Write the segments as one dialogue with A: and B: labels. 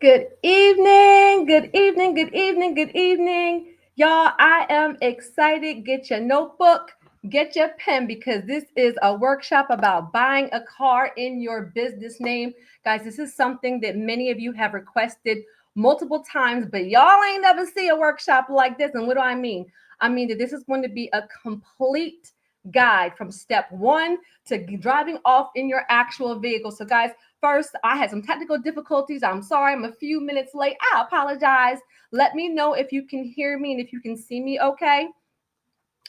A: Good evening, good evening, good evening, good evening. Y'all, I am excited. Get your notebook, get your pen because this is a workshop about buying a car in your business name. Guys, this is something that many of you have requested multiple times, but y'all ain't never see a workshop like this. And what do I mean? I mean that this is going to be a complete guide from step one to driving off in your actual vehicle. So, guys, first, I had some technical difficulties. I'm sorry, I'm a few minutes late. I apologize. Let me know if you can hear me and if you can see me okay.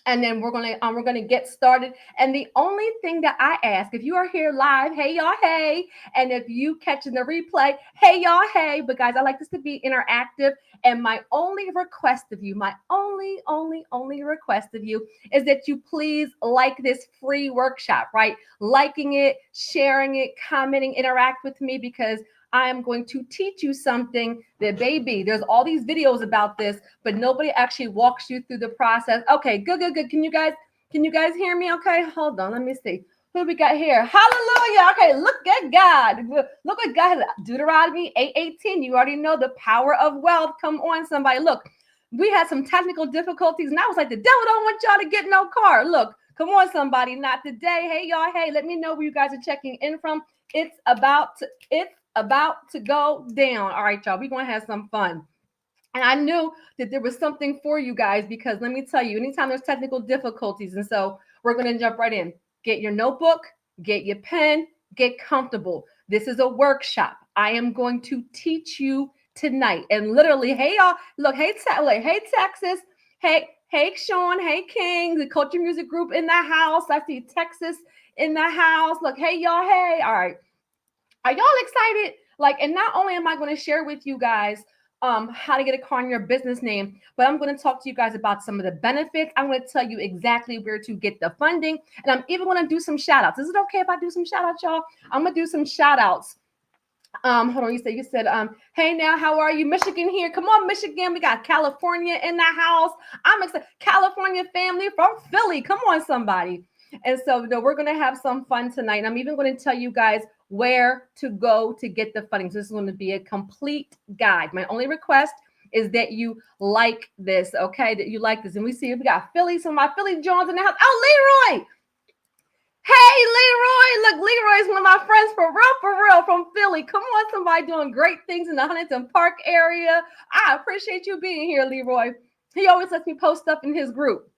A: And then we're gonna get started. And the only thing that I ask, if you are here live, hey y'all, hey, and if you catching the replay, hey y'all, hey. But guys, I like this to be interactive. And my only request of you, my only request of you is that you please like this free workshop, right? Liking it, sharing it, commenting, interact with me because I am going to teach you something that, baby, there's all these videos about this, but nobody actually walks you through the process. Okay, good. Can you guys hear me? Okay, hold on. Let me see. Who do we got here? Hallelujah. Okay, look at God. Look what God has. Deuteronomy 8:18. You already know the power of wealth. Come on, somebody. Look, we had some technical difficulties, and I was like, the devil don't want y'all to get no car. Look, come on, somebody. Not today. Hey, y'all. Hey, let me know where you guys are checking in from. It's about to go down. All right, y'all, we're going to have some fun. And I knew that there was something for you guys because let me tell you, anytime there's technical difficulties, and so we're going to jump right in. Get your notebook, get your pen, get comfortable. This is a workshop. I am going to teach you tonight. And literally, hey, y'all, look, hey, Texas, hey, Sean, hey, King, the Culture Music Group in the house. I see Texas in the house. Look, hey, y'all, hey. All right. Are y'all excited? Like, and not only am I going to share with you guys how to get a car in your business name, but I'm going to talk to you guys about some of the benefits. I'm going to tell you exactly where to get the funding. And I'm even going to do some shout outs. Is it okay if I do some shout outs, y'all? I'm going to do some shout outs. Hold on. You said, hey now, how are you? Michigan here. Come on, Michigan. We got California in the house. I'm excited. California family from Philly. Come on, somebody. And so we're going to have some fun tonight. And I'm even going to tell you guys where to go to get the funding. So this is going to be a complete guide. My only request is that you like this, okay? That you like this. And we see we got Philly, some of my Philly Johns in the house. Oh, Leroy. Hey, Leroy. Look, Leroy's one of my friends for real, from Philly. Come on, somebody doing great things in the Huntington Park area. I appreciate you being here, Leroy. He always lets me post stuff in his group.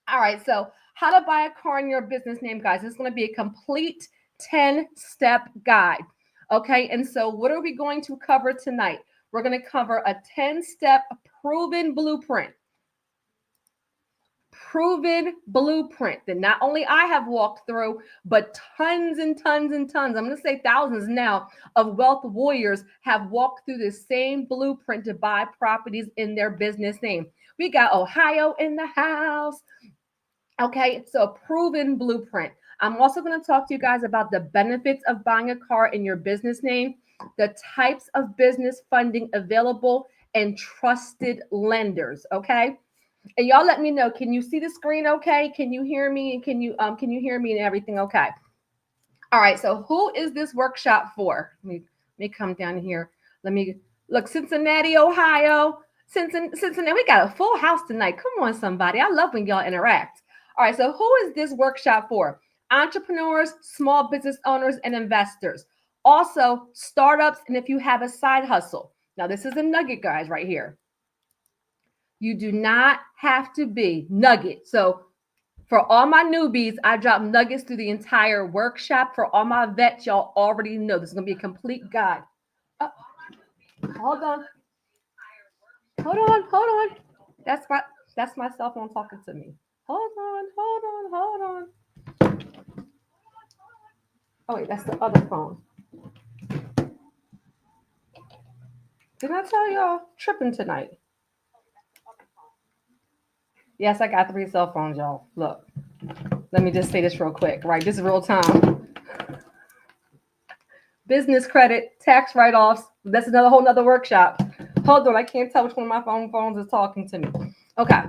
A: All right, so how to buy a car in your business name, guys. This is going to be a complete 10-step guide. Okay, and so what are we going to cover tonight? We're going to cover a 10-step proven blueprint. That not only I have walked through, but tons and tons and tons, I'm going to say thousands now, of wealth warriors have walked through the same blueprint to buy properties in their business name. We got Ohio in the house. Okay, so a proven blueprint. I'm also going to talk to you guys about the benefits of buying a car in your business name, the types of business funding available, and trusted lenders. Okay, and y'all let me know. Can you see the screen? Okay, can you hear me? And can you hear me and everything? Okay. All right. So who is this workshop for? Let me come down here. Let me look. Cincinnati, Ohio. Cincinnati. We got a full house tonight. Come on, somebody. I love when y'all interact. All right, so who is this workshop for? Entrepreneurs, small business owners, and investors. Also, startups, and if you have a side hustle. Now, this is a nugget, guys, right here. You do not have to be nugget. So, for all my newbies, I drop nuggets through the entire workshop. For all my vets, y'all already know this is going to be a complete guide. Hold on. That's my cell phone talking to me. Hold on. Oh, wait, that's the other phone. Didn't I tell y'all? Tripping tonight. Yes, I got 3 cell phones, y'all. Look, let me just say this real quick, right? This is real time. Business credit, tax write-offs. That's another whole nother workshop. Hold on, I can't tell which one of my phones is talking to me. Okay,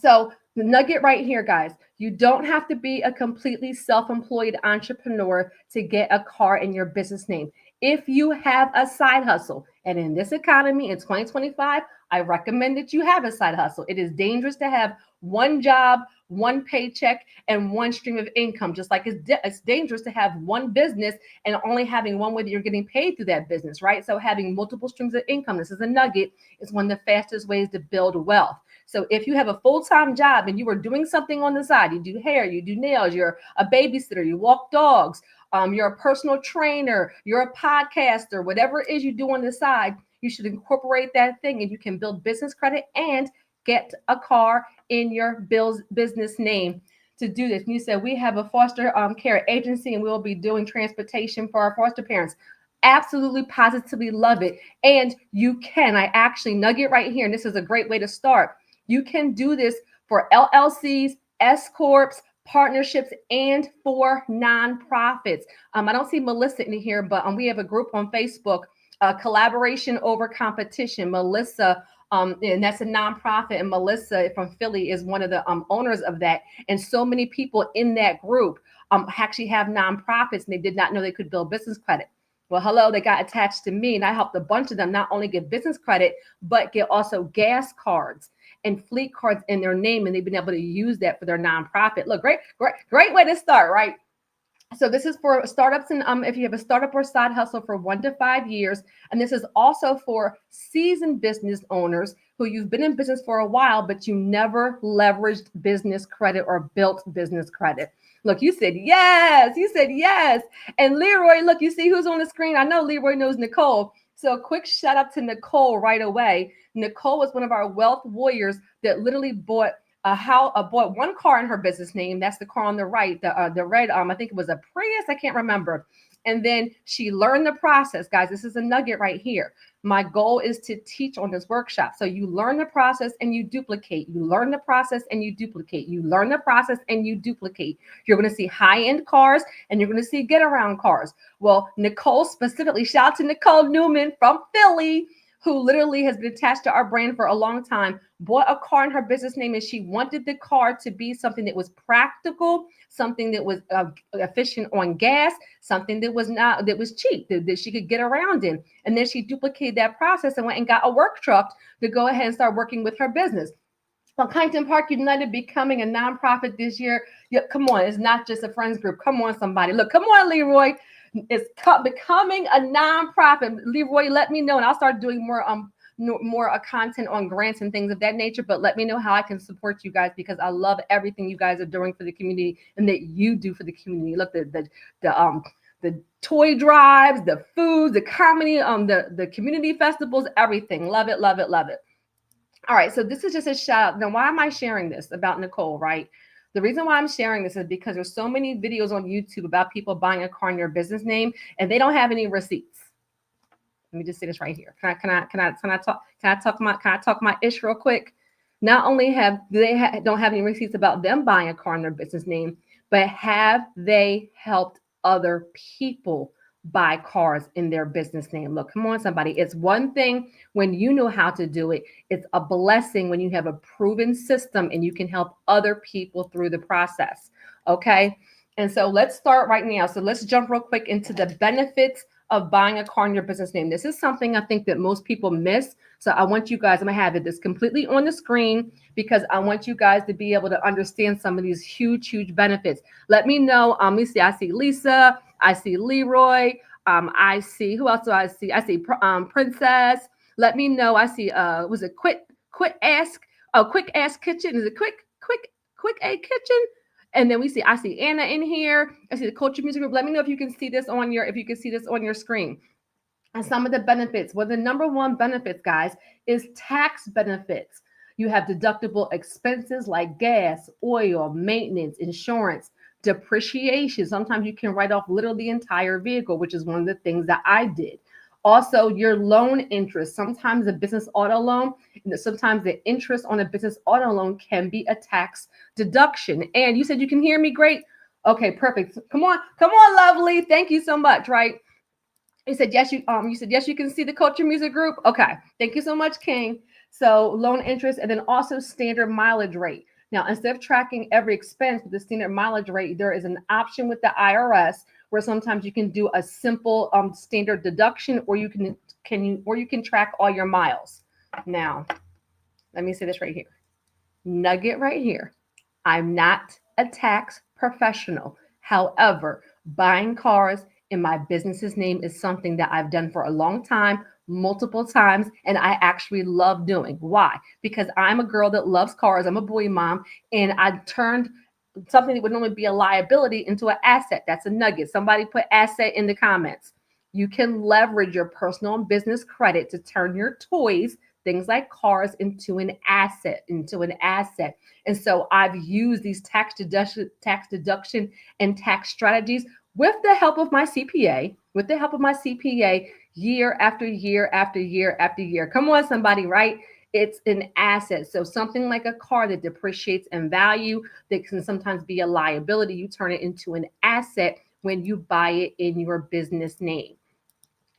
A: so the nugget right here, guys, you don't have to be a completely self-employed entrepreneur to get a car in your business name. if you have a side hustle. And in this economy in 2025, I recommend that you have a side hustle. It is dangerous to have one job, one paycheck, and one stream of income, just like it's dangerous to have one business and only having one way that you're getting paid through that business, right? So having multiple streams of income, this is a nugget, is one of the fastest ways to build wealth. So if you have a full-time job and you are doing something on the side, you do hair, you do nails, you're a babysitter, you walk dogs, you're a personal trainer, you're a podcaster, whatever it is you do on the side, you should incorporate that thing and you can build business credit and get a car in your business name to do this. And you said we have a foster care agency and we will be doing transportation for our foster parents. Absolutely, positively love it. And you can, I actually nugget right here, and this is a great way to start. You can do this for LLCs, S Corps, partnerships, and for nonprofits. I don't see Melissa in here, but we have a group on Facebook, Collaboration Over Competition. Melissa, and that's a nonprofit, and Melissa from Philly is one of the owners of that. And so many people in that group actually have nonprofits, and they did not know they could build business credit. Well, hello, they got attached to me, and I helped a bunch of them not only get business credit, but get also gas cards and fleet cards in their name, and they've been able to use that for their nonprofit. Look, great way to start, right? So this is for startups, and if you have a startup or side hustle for 1 to 5 years, and this is also for seasoned business owners who you've been in business for a while, but you never leveraged business credit or built business credit. Look, you said yes. You said yes. And Leroy, look, you see who's on the screen? I know Leroy knows Nicole. So a quick shout out to Nicole right away. Nicole was one of our wealth warriors that literally bought bought one car in her business name. That's the car on the right, the red. I think it was a Prius. I can't remember. And then she learned the process, guys. This is a nugget right here. My goal is to teach on this workshop. So you learn the process and you duplicate. You learn the process and you duplicate. You learn the process and you duplicate. You're going to see high-end cars and you're going to see get-around cars. Well, Nicole specifically, shout out to Nicole Newman from Philly, who literally has been attached to our brand for a long time, bought a car in her business name, and she wanted the car to be something that was practical, something that was efficient on gas, something that was cheap, that she could get around in. And then she duplicated that process and went and got a work truck to go ahead and start working with her business. Well, Kyneton Park United becoming a nonprofit this year. Yeah, come on, it's not just a friends group. Come on, somebody. Look, come on, Leroy. It's becoming a nonprofit. Leroy, let me know, and I'll start doing more content on grants and things of that nature. But let me know how I can support you guys, because I love everything you guys are doing for the community and that you do for the community. Look, the toy drives, the food, the comedy, the community festivals, everything. Love it, love it, love it. All right, so this is just a shout out. Now, why am I sharing this about Nicole, right? The reason why I'm sharing this is because there's so many videos on YouTube about people buying a car in your business name and they don't have any receipts. Let me just say this right here. Can I talk my ish real quick? Not only don't have any receipts about them buying a car in their business name, but have they helped other people buy cars in their business name? Look, come on, somebody. It's one thing when you know how to do it. It's a blessing when you have a proven system and you can help other people through the process. Okay. And so let's start right now. So let's jump real quick into the benefits of buying a car in your business name. This is something I think that most people miss. So I want you guys, I'm gonna have this completely on the screen because I want you guys to be able to understand some of these huge benefits. Let me know. Let me see. I see Lisa. I see Leroy. I see, who else do I see? I see Princess. Let me know. I see, was it Quick Ask Kitchen? Is it Quick A Kitchen? And then I see Anna in here. I see the Culture Music Group. Let me know if you can see this on your screen. And some of the benefits. Well, the number one benefits, guys, is tax benefits. You have deductible expenses like gas, oil, maintenance, insurance, depreciation. Sometimes you can write off literally the entire vehicle, which is one of the things that I did. Also, your loan interest. Sometimes a business auto loan, sometimes the interest on a business auto loan can be a tax deduction. And you said you can hear me great. Okay, perfect. Come on, lovely. Thank you so much. Right? You said yes. You said yes. You can see the Culture Music Group. Okay, thank you so much, King. So loan interest, and then also standard mileage rate. Now, instead of tracking every expense with the standard mileage rate, there is an option with the IRS where sometimes you can do a simple standard deduction, or you can track all your miles. Now, let me say this right here. Nugget right here. I'm not a tax professional. However, buying cars in my business's name is something that I've done for a long time, multiple times, and I actually love doing. Why? Because I'm a girl that loves cars. I'm a boy mom, and I turned something that would normally be a liability into an asset. That's a nugget. Somebody put asset in the comments. You can leverage your personal and business credit to turn your toys, things like cars, into an asset. And so I've used these tax deduction and tax strategies with the help of my CPA, year after year after year after year. Come on, somebody, right? It's an asset. So something like a car that depreciates in value, that can sometimes be a liability, you turn it into an asset when you buy it in your business name.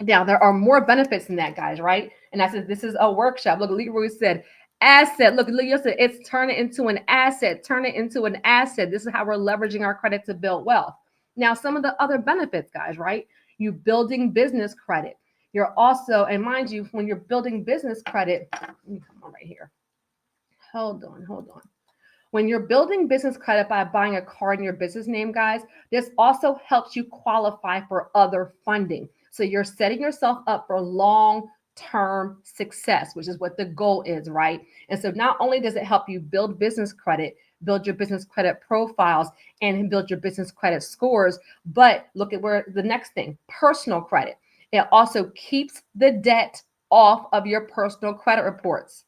A: Now, there are more benefits than that, guys, right? And I said, this is a workshop. Look, Leroy said, asset. Look, Leo said, it's turn it into an asset. Turn it into an asset. This is how we're leveraging our credit to build wealth. Now, some of the other benefits, guys, right? You building business credit. You're also, and mind you, when you're building business credit, let me come on right here. Hold on. When you're building business credit by buying a car in your business name, guys, this also helps you qualify for other funding. So you're setting yourself up for long-term success, which is what the goal is, right? And so not only does it help you build business credit, build your business credit profiles, and build your business credit scores, but look at where the next thing, personal credit. It also keeps the debt off of your personal credit reports.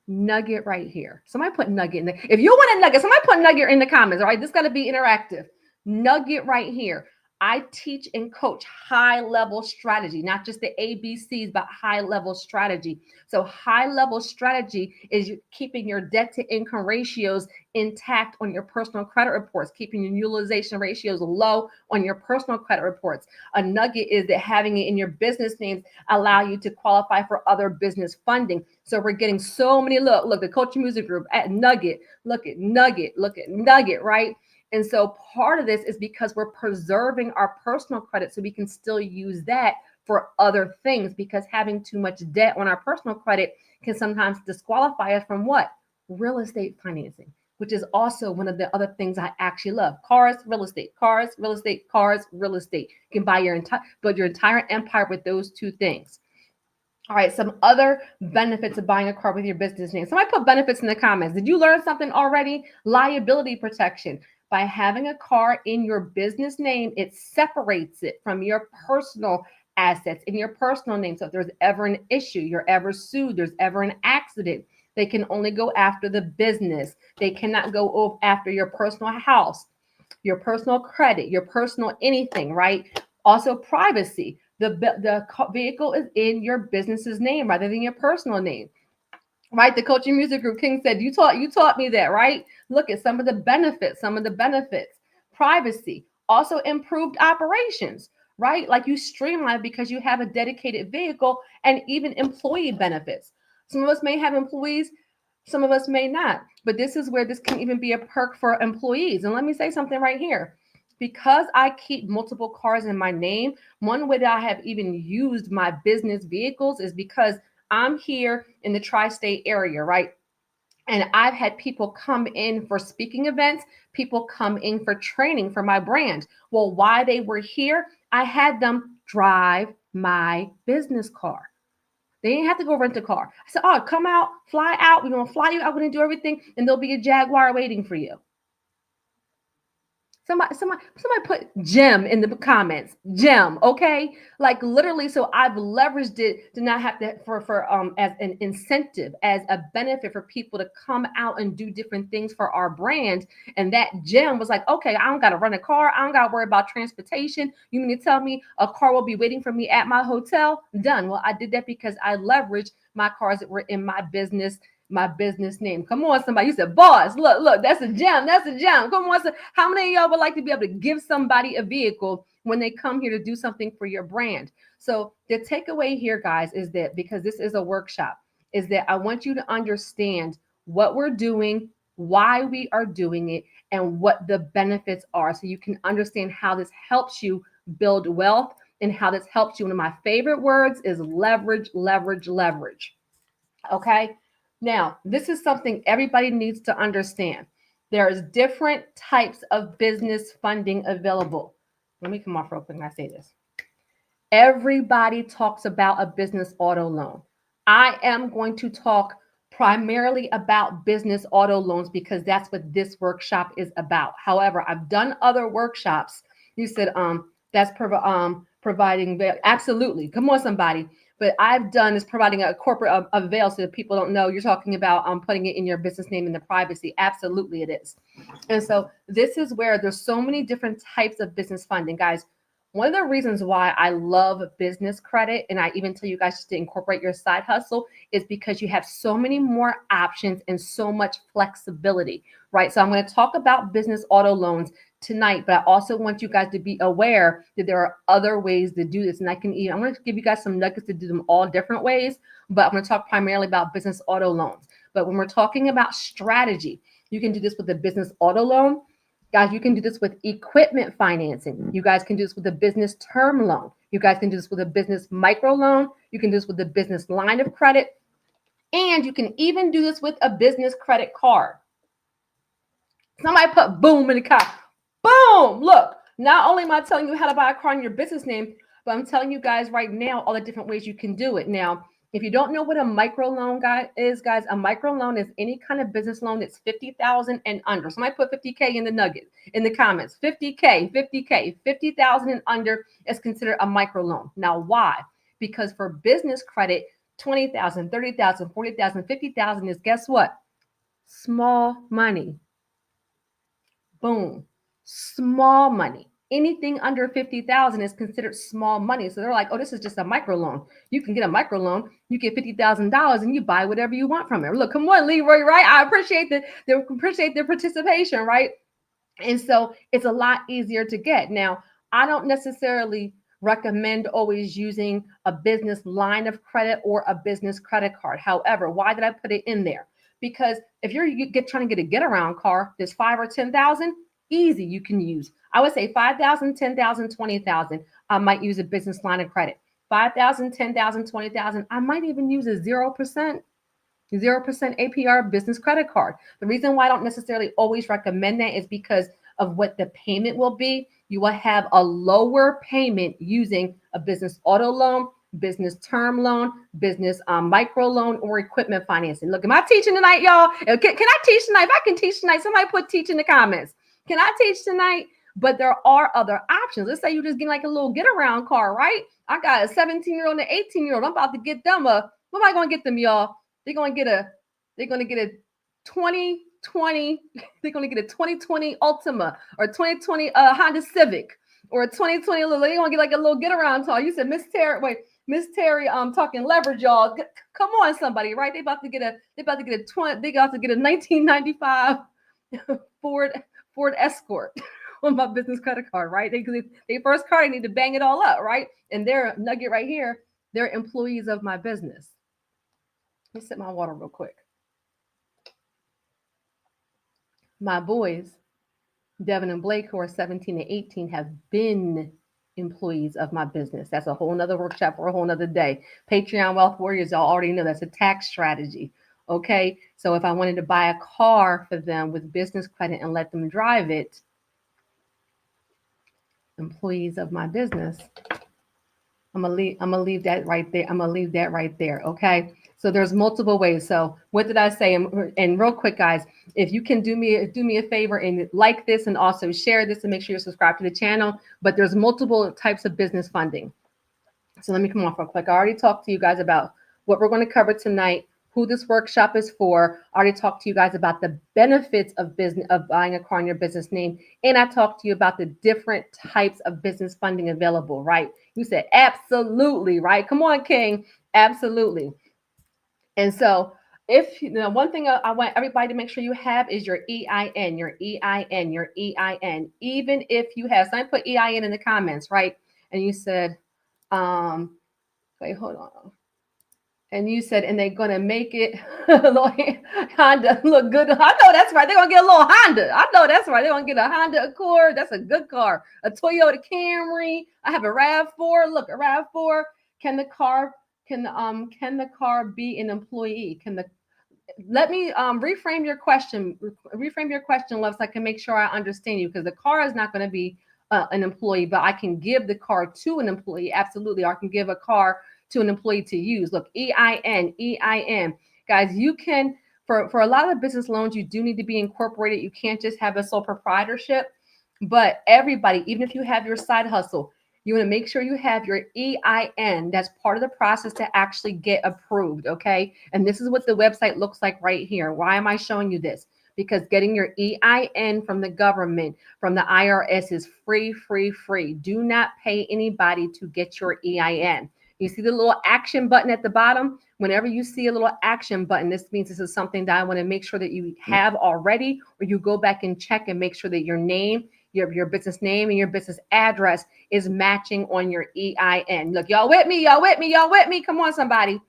A: Nugget right here. Somebody put nugget in there. If you want a nugget, somebody put nugget in the comments. All right, this got to be interactive. Nugget right here. I teach and coach high level strategy, not just the ABCs, but high level strategy. So high level strategy is keeping your debt to income ratios intact on your personal credit reports, keeping your utilization ratios low on your personal credit reports. A nugget is that having it in your business names allow you to qualify for other business funding. So we're getting so many, look, the Coaching Music Group at Nugget, look at Nugget, right? And so part of this is because we're preserving our personal credit so we can still use that for other things, because having too much debt on our personal credit can sometimes disqualify us from what? Real estate financing, which is also one of the other things I actually love. Cars, real estate, cars, real estate, cars, real estate. You can build your entire empire with those two things. All right, some other benefits of buying a car with your business name. Somebody put benefits in the comments. Did you learn something already? Liability protection. By having a car in your business name, it separates it from your personal assets in your personal name. So if there's ever an issue, you're ever sued, there's ever an accident, they can only go after the business. They cannot go after your personal house, your personal credit, your personal anything, right? Also, privacy. The vehicle is in your business's name rather than your personal name. Right, the Coaching Music Group King said, you taught me that, right? Look at some of the benefits. Privacy, also improved operations, right? Like you streamline because you have a dedicated vehicle, and even employee benefits. Some of us may have employees, some of us may not, but this is where this can even be a perk for employees. And let me say something right here. Because I keep multiple cars in my name, one way that I have even used my business vehicles is because I'm here in the tri-state area, right? And I've had people come in for speaking events, people come in for training for my brand. Well, while they were here, I had them drive my business car. They didn't have to go rent a car. I said, oh, come out, fly out. We're going to fly you out. We're going to do everything. And there'll be a Jaguar waiting for you. Somebody put gem in the comments. Gem, okay? Like literally, so I've leveraged it to not have to for as an incentive, as a benefit for people to come out and do different things for our brand. And that gem was like, okay, I don't gotta rent a car, I don't gotta worry about transportation. You mean to tell me a car will be waiting for me at my hotel? Done. Well, I did that because I leveraged my cars that were in my business name. Come on, somebody. You said, boss, look, that's a gem. Come on. How many of y'all would like to be able to give somebody a vehicle when they come here to do something for your brand? So the takeaway here, guys, is that because this is a workshop, is that I want you to understand what we're doing, why we are doing it, and what the benefits are, so you can understand how this helps you build wealth and how this helps you. One of my favorite words is leverage, leverage, leverage. Okay. Now, this is something everybody needs to understand. There's different types of business funding available. Let me come off real quick when I say this. Everybody talks about a business auto loan. I am going to talk primarily about business auto loans because that's what this workshop is about. However, I've done other workshops. You said that's providing absolutely. Come on, somebody. But I've done is providing a corporate a veil so that people don't know you're talking about putting it in your business name in the privacy. Absolutely, it is. And so this is where there's so many different types of business funding, guys. One of the reasons why I love business credit, and I even tell you guys just to incorporate your side hustle, is because you have so many more options and so much flexibility, right? So I'm going to talk about business auto loans tonight, but I also want you guys to be aware that there are other ways to do this. And I'm going to give you guys some nuggets to do them all different ways, but I'm going to talk primarily about business auto loans. But when we're talking about strategy, you can do this with a business auto loan. Guys, you can do this with equipment financing. You guys can do this with a business term loan. You guys can do this with a business micro loan. You can do this with a business line of credit. And you can even do this with a business credit card. Somebody put boom in the car. Boom! Look, not only am I telling you how to buy a car in your business name, but I'm telling you guys right now all the different ways you can do it. Now, if you don't know what a micro loan is, guys, a micro loan is any kind of business loan that's $50,000 and under. Somebody put 50K in the nugget in the comments. 50K, 50,000 and under is considered a micro loan. Now, why? Because for business credit, 20,000, 30,000, 40,000, 50,000 is, guess what? Small money. Boom. Small money. Anything under 50,000 is considered small money. So they're like, oh, this is just a micro loan. You can get a micro loan. You get $50,000 and you buy whatever you want from it. Look, come on, Leroy, right? I appreciate the participation, right? And so it's a lot easier to get. Now, I don't necessarily recommend always using a business line of credit or a business credit card. However, why did I put it in there? Because if you're trying to get a get around car, there's 5 or 10,000, easy you can use. I would say 5,000, 10,000, 20,000. I might use a business line of credit. 5,000, 10,000, 20,000. I might even use a 0% APR business credit card. The reason why I don't necessarily always recommend that is because of what the payment will be. You will have a lower payment using a business auto loan, business term loan, business micro loan, or equipment financing. Look, am I teaching tonight, y'all? Can I teach tonight? If I can teach tonight, somebody put teach in the comments. Can I teach tonight? But there are other options. Let's say you just get like a little get around car, right? I got a 17-year-old and an 18-year-old. I'm about to get them what am I going to get them, y'all? They're going to get a 2020, they're going to get a 2020 Ultima or 2020 Honda Civic or a 2020, they're going to get like a little get around car. You said, Miss Terry, talking leverage, y'all. Come on, somebody, right? They about to get a 1995 Ford Escort on my business credit card, right? They first car, they need to bang it all up, right? And their nugget right here, they're employees of my business. Let me sip my water real quick. My boys, Devin and Blake, who are 17 and 18, have been employees of my business. That's a whole nother workshop for a whole nother day. Patreon Wealth Warriors, y'all already know that's a tax strategy. Okay. So if I wanted to buy a car for them with business credit and let them drive it, employees of my business, I'm gonna leave that right there. Okay. So there's multiple ways. So what did I say? And real quick, guys, if you can do me a favor and like this and also share this and make sure you're subscribed to the channel. But there's multiple types of business funding. So let me come off real quick. I already talked to you guys about what we're going to cover tonight, who this workshop is for. I already talked to you guys about the benefits of buying a car in your business name. And I talked to you about the different types of business funding available, right? You said absolutely, right? Come on, King. Absolutely. And so one thing I want everybody to make sure you have is your EIN, your EIN, your EIN. Even if you have, somebody put EIN in the comments, right? And you said, wait, hold on. And you said, and they're gonna make it Honda look good. I know that's right. They're gonna get a little Honda. I know that's right. They're gonna get a Honda Accord. That's a good car. A Toyota Camry. I have a Rav4. Look, a Rav4. Can the car can the car be an employee? Can the let me reframe your question. Reframe your question, love, so I can make sure I understand you. Because the car is not going to be an employee, but I can give the car to an employee. Absolutely, or I can give a car to an employee to use. Look, EIN, EIN, guys. You can for a lot of business loans, you do need to be incorporated. You can't just have a sole proprietorship. But everybody, even if you have your side hustle, you want to make sure you have your EIN. That's part of the process to actually get approved. Okay. And this is what the website looks like right here. Why am I showing you this? Because getting your EIN from the government, from the IRS is free, free, free. Do not pay anybody to get your EIN. You see the little action button at the bottom? Whenever you see a little action button, this means this is something that I want to make sure that you have already, or you go back and check and make sure that your name, your business name and your business address is matching on your EIN. Look, y'all with me? Y'all with me? Y'all with me? Come on, somebody.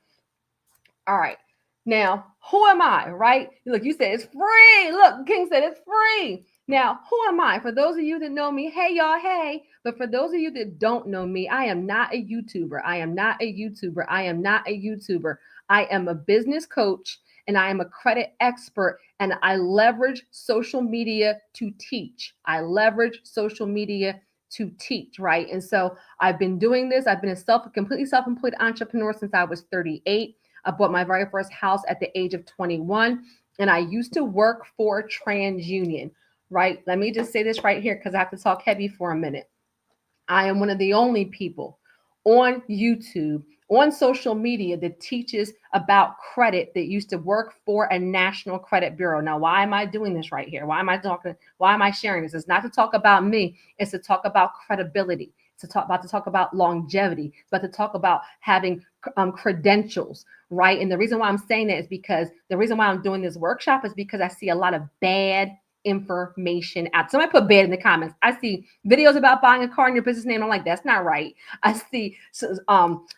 A: All right. Now, who am I, right? Look, you said it's free. Look, King said it's free. Now, who am I? For those of you that know me, hey, y'all, hey. But for those of you that don't know me, I am not a YouTuber. I am not a YouTuber. I am not a YouTuber. I am a business coach and I am a credit expert, and I leverage social media to teach. I leverage social media to teach, right? And so I've been doing this. I've been a completely self-employed entrepreneur since I was 38. I bought my very first house at the age of 21, and I used to work for TransUnion, right? Let me just say this right here because I have to talk heavy for a minute. I am one of the only people on YouTube, on social media that teaches about credit that used to work for a national credit bureau. Now, why am I doing this right here? Why am I talking? Why am I sharing this? It's not to talk about me. It's to talk about credibility. It's to talk about longevity, but to talk about having credentials, right? And the reason why I'm saying that is because the reason why I'm doing this workshop is because I see a lot of bad information out. Somebody put bad in the comments. I see videos about buying a car in your business name. I'm like, that's not right. I see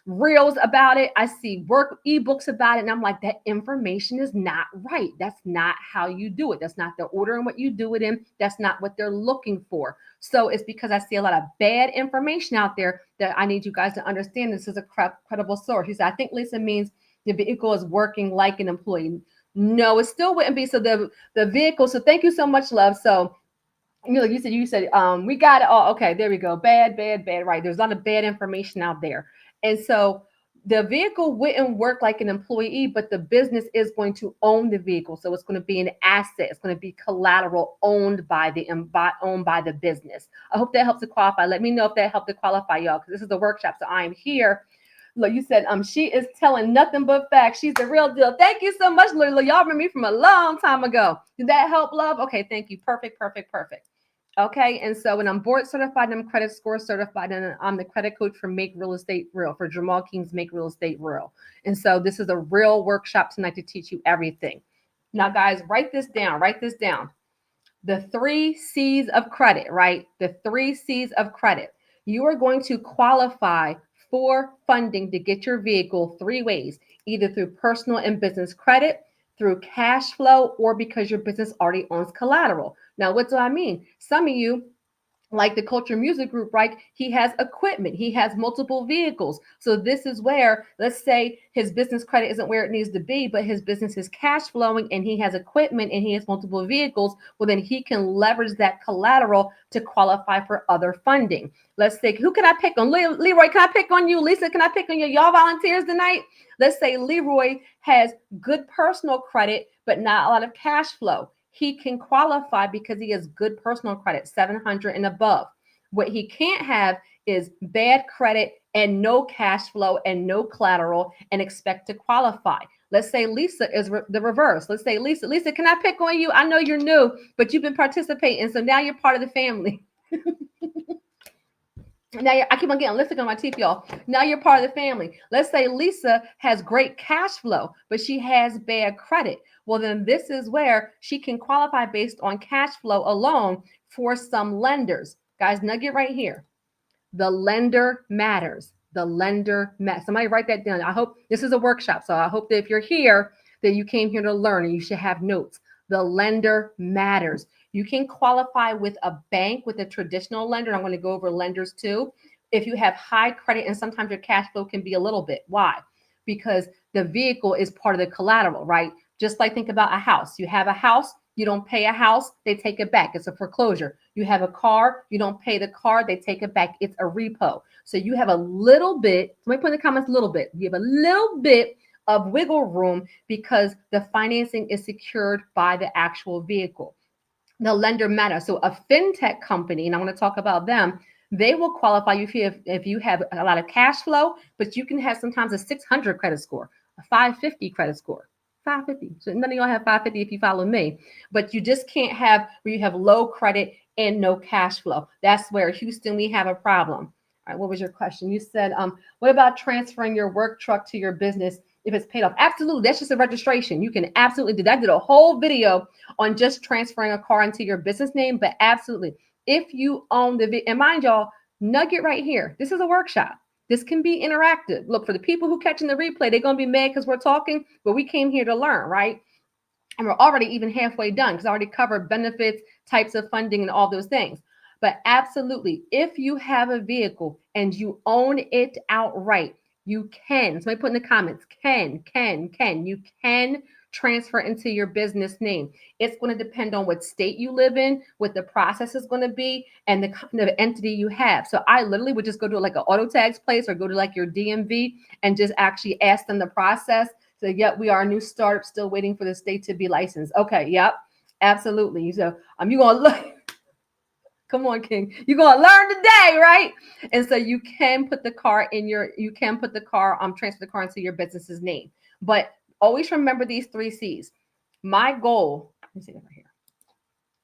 A: reels about it. I see work eBooks about it. And I'm like, that information is not right. That's not how you do it. That's not the order in what you do it in. That's not what they're looking for. So it's because I see a lot of bad information out there that I need you guys to understand this is a credible source. He said, I think Lisa means the vehicle is working like an employee. No, it still wouldn't be. So the vehicle. So thank you so much, love. So you said we got it all. Okay, there we go. Bad. Right. There's a lot of bad information out there. And so the vehicle wouldn't work like an employee, but the business is going to own the vehicle. So it's going to be an asset. It's going to be collateral owned by the business. I hope that helps to qualify. Let me know if that helped to qualify, y'all, because this is the workshop. So I am here. Look, you said she is telling nothing but facts. She's the real deal. Thank you so much, Lila. Y'all remember me from a long time ago. Did that help, love? Okay, thank you. Perfect. Okay, and so when I'm board certified and I'm credit score certified, and I'm the credit coach for Make Real Estate Real, for Jamal King's Make Real Estate Real. And so this is a real workshop tonight to teach you everything. Now, guys, write this down. The 3 C's of credit, right? The 3 C's of credit. You are going to qualify for funding to get your vehicle 3 ways, either through personal and business credit, through cash flow, or because your business already owns collateral. Now, what do I mean? Some of you, like the Culture Music Group, right? He has equipment. He has multiple vehicles. So this is where, let's say his business credit isn't where it needs to be, but his business is cash flowing and he has equipment and he has multiple vehicles. Well, then he can leverage that collateral to qualify for other funding. Let's say, who can I pick on? Leroy, can I pick on you? Lisa, can I pick on you? Y'all volunteers tonight? Let's say Leroy has good personal credit, but not a lot of cash flow. He can qualify because he has good personal credit, 700 and above. What he can't have is bad credit and no cash flow and no collateral and expect to qualify. Let's say Lisa is the reverse. Let's say Lisa, can I pick on you? I know you're new, but you've been participating, so now you're part of the family. I keep on getting lipstick on my teeth, y'all. Now you're part of the family. Let's say Lisa has great cash flow, but she has bad credit. Well, then this is where she can qualify based on cash flow alone for some lenders. Guys, nugget right here. The lender matters. The lender matters. Somebody write that down. I hope this is a workshop. So I hope that if you're here, that you came here to learn and you should have notes. The lender matters. You can qualify with a bank, with a traditional lender. I'm going to go over lenders too. If you have high credit, and sometimes your cash flow can be a little bit. Why? Because the vehicle is part of the collateral, right? Just like think about a house. You have a house, you don't pay a house, they take it back. It's a foreclosure. You have a car, you don't pay the car, they take it back. It's a repo. So you have a little bit, somebody put in the comments a little bit. You have a little bit of wiggle room because the financing is secured by the actual vehicle. The lender matters. So a fintech company, and I want to talk about them, they will qualify you if you have a lot of cash flow, but you can have sometimes a 600 credit score, a 550 credit score. 550. So none of y'all have 550 if you follow me, but you just can't have where you have low credit and no cash flow. That's where Houston, we have a problem. All right, what was your question? You said, what about transferring your work truck to your business if it's paid off? Absolutely. That's just a registration. You can absolutely do that. I did a whole video on just transferring a car into your business name, but absolutely. If you own and mind y'all, nugget right here. This is a workshop. This can be interactive. Look, for the people who catching the replay, they're going to be mad because we're talking, but we came here to learn, right? And we're already even halfway done because I already covered benefits, types of funding, and all those things. But absolutely, if you have a vehicle and you own it outright, you can, somebody put in the comments, you can transfer into your business name. It's going to depend on what state you live in, what the process is going to be, and the kind of entity you have. So I literally would just go to like an auto tags place or go to like your DMV and just actually ask them the process. So yep, we are a new startup, still waiting for the state to be licensed. Okay, yep, absolutely. So you gonna look. Come on, King. You're gonna learn today, right? And so you can put the car transfer the car into your business's name. But always remember these 3 C's. My goal, let me see that right here.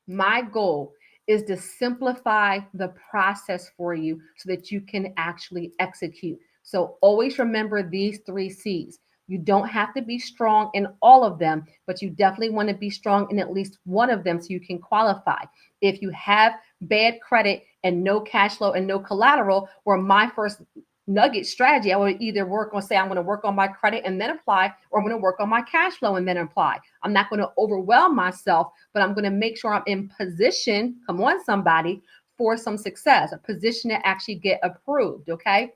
A: My goal is to simplify the process for you so that you can actually execute. So always remember these 3 C's. You don't have to be strong in all of them, but you definitely want to be strong in at least one of them so you can qualify. If you have bad credit and no cash flow and no collateral, or my first nugget strategy, I would either I'm going to work on my credit and then apply, or I'm going to work on my cash flow and then apply. I'm not going to overwhelm myself, but I'm going to make sure I'm in position, come on somebody, for some success, a position to actually get approved, okay?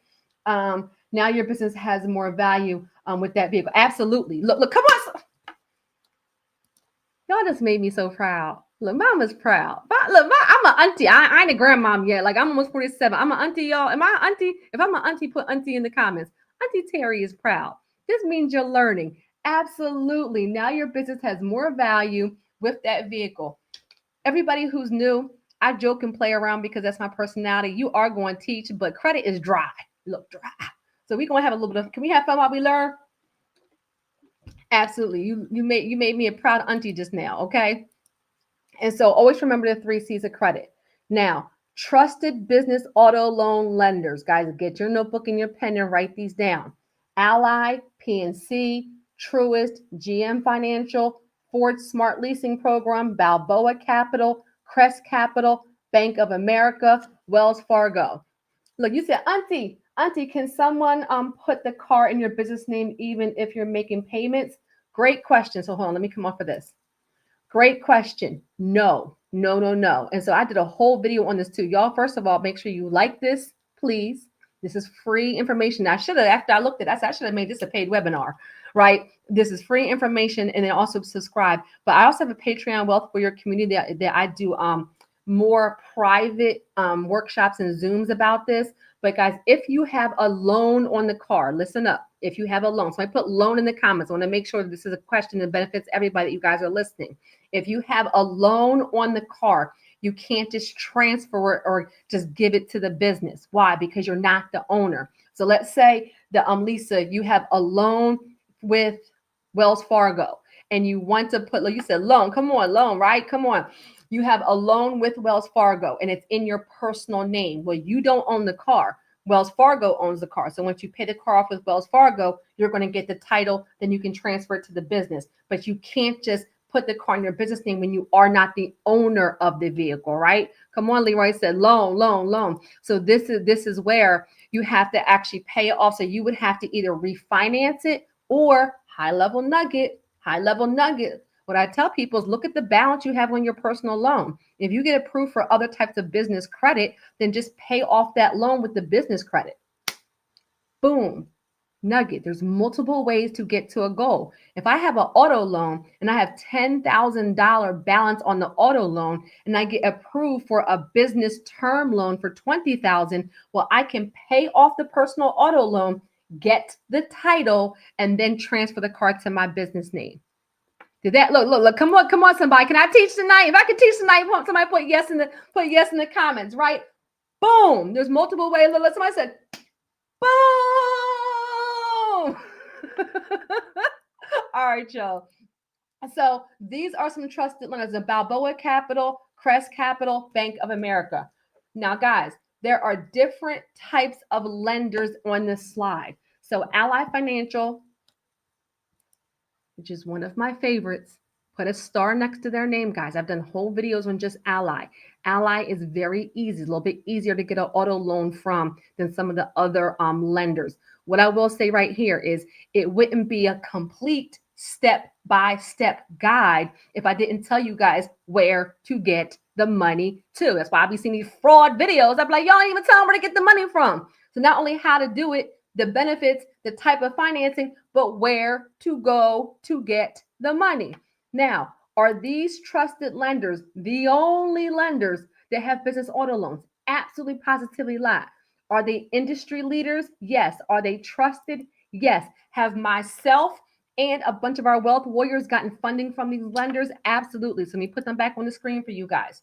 A: Now your business has more value with that vehicle. Absolutely. Look, come on. Y'all just made me so proud. Look, mama's proud. But look, I'm an auntie. I ain't a grandmom yet. Like, I'm almost 47. I'm an auntie, y'all. Am I an auntie? If I'm an auntie, put auntie in the comments. Auntie Terry is proud. This means you're learning. Absolutely. Now your business has more value with that vehicle. Everybody who's new, I joke and play around because that's my personality. You are going to teach, but credit is dry. Look, dry. So we're going to have a little bit of, can we have fun while we learn? Absolutely. You made me a proud auntie just now, okay? And so always remember the 3 C's of credit. Now, trusted business auto loan lenders. Guys, get your notebook and your pen and write these down. Ally, PNC, Truist, GM Financial, Ford Smart Leasing Program, Balboa Capital, Crest Capital, Bank of America, Wells Fargo. Look, you said, Auntie, can someone put the car in your business name even if you're making payments? Great question. So hold on, let me come off of this. Great question. No. And so I did a whole video on this too. Y'all, first of all, make sure you like this, please. This is free information. I should have, after I looked at it, I should have made this a paid webinar, right? This is free information, and then also subscribe. But I also have a Patreon Wealth for Your Community that I do more private workshops and Zooms about this. But guys, if you have a loan on the car, listen up. If you have a loan, so I put loan in the comments. I want to make sure that this is a question that benefits everybody that you guys are listening. If you have a loan on the car, you can't just transfer it or just give it to the business. Why? Because you're not the owner. So let's say that Lisa, you have a loan with Wells Fargo and you want to put, like you said, loan. Come on, loan, right? Come on. You have a loan with Wells Fargo and it's in your personal name. Well, you don't own the car. Wells Fargo owns the car. So once you pay the car off with Wells Fargo, you're going to get the title, then you can transfer it to the business. But you can't just put the car in your business name when you are not the owner of the vehicle, right? Come on, Leroy said loan, loan, loan. So this is where you have to actually pay it off. So you would have to either refinance it or high level nugget. What I tell people is look at the balance you have on your personal loan. If you get approved for other types of business credit, then just pay off that loan with the business credit. Boom. Nugget. There's multiple ways to get to a goal. If I have an auto loan and I have $10,000 balance on the auto loan and I get approved for a business term loan for $20,000, well, I can pay off the personal auto loan, get the title, and then transfer the car to my business name. Did that look? Come on, somebody. Can I teach tonight? If I can teach tonight, somebody put yes in the comments, right? Boom. There's multiple ways. Look, somebody said, boom. All right, y'all. So these are some trusted lenders: the Balboa Capital, Crest Capital, Bank of America. Now, guys, there are different types of lenders on this slide. So Ally Financial, which is one of my favorites. Put a star next to their name, guys. I've done whole videos on just Ally. Ally is very easy, a little bit easier to get an auto loan from than some of the other lenders. What I will say right here is it wouldn't be a complete step-by-step guide if I didn't tell you guys where to get the money to. That's why I be seeing these fraud videos. I'm like, y'all ain't even tell them where to get the money from. So not only how to do it, the benefits, the type of financing, but where to go to get the money. Now, are these trusted lenders the only lenders that have business auto loans? Absolutely, positively not. Are they industry leaders? Yes. Are they trusted? Yes. Have myself and a bunch of our wealth warriors gotten funding from these lenders? Absolutely. So let me put them back on the screen for you guys.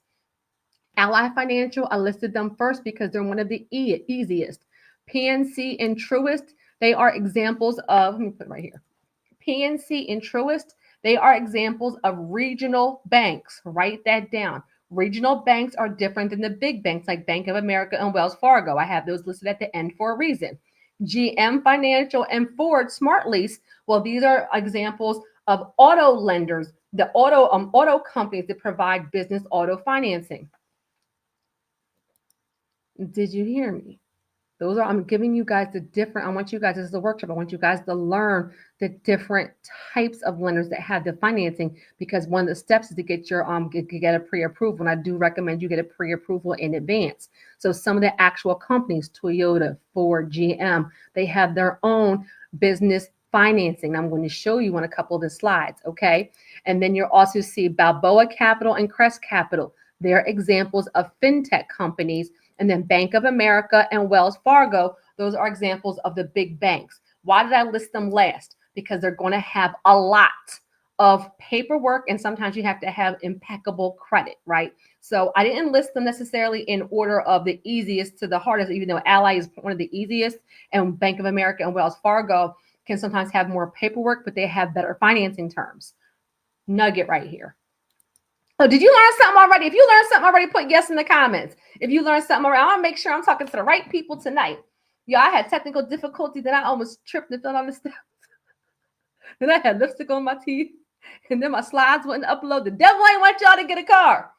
A: Ally Financial, I listed them first because they're one of the easiest. PNC and Truist, they are examples of, let me put it right here. PNC and Truist, they are examples of regional banks. Write that down. Regional banks are different than the big banks like Bank of America and Wells Fargo. I have those listed at the end for a reason. GM Financial and Ford Smart Lease, well, these are examples of auto lenders, the auto companies that provide business auto financing. Did you hear me? Those are, I'm giving you guys the different, I want you guys, this is a workshop, I want you guys to learn the different types of lenders that have the financing, because one of the steps is to get your, get a pre-approval. And I do recommend you get a pre-approval in advance. So some of the actual companies, Toyota, Ford, GM, they have their own business financing. I'm going to show you on a couple of the slides, okay? And then you'll also see Balboa Capital and Crest Capital. They're examples of fintech companies. And then Bank of America and Wells Fargo, those are examples of the big banks. Why did I list them last? Because they're going to have a lot of paperwork, and sometimes you have to have impeccable credit, right? So I didn't list them necessarily in order of the easiest to the hardest, even though Ally is one of the easiest, and Bank of America and Wells Fargo can sometimes have more paperwork, but they have better financing terms. Nugget right here. Oh, did you learn something already? If you learned something already, put yes in the comments. If you learned something already, I want to make sure I'm talking to the right people tonight. Yeah, I had technical difficulty, then I almost tripped and fell on the steps. Then I had lipstick on my teeth, and then my slides wouldn't upload. The devil ain't want y'all to get a car.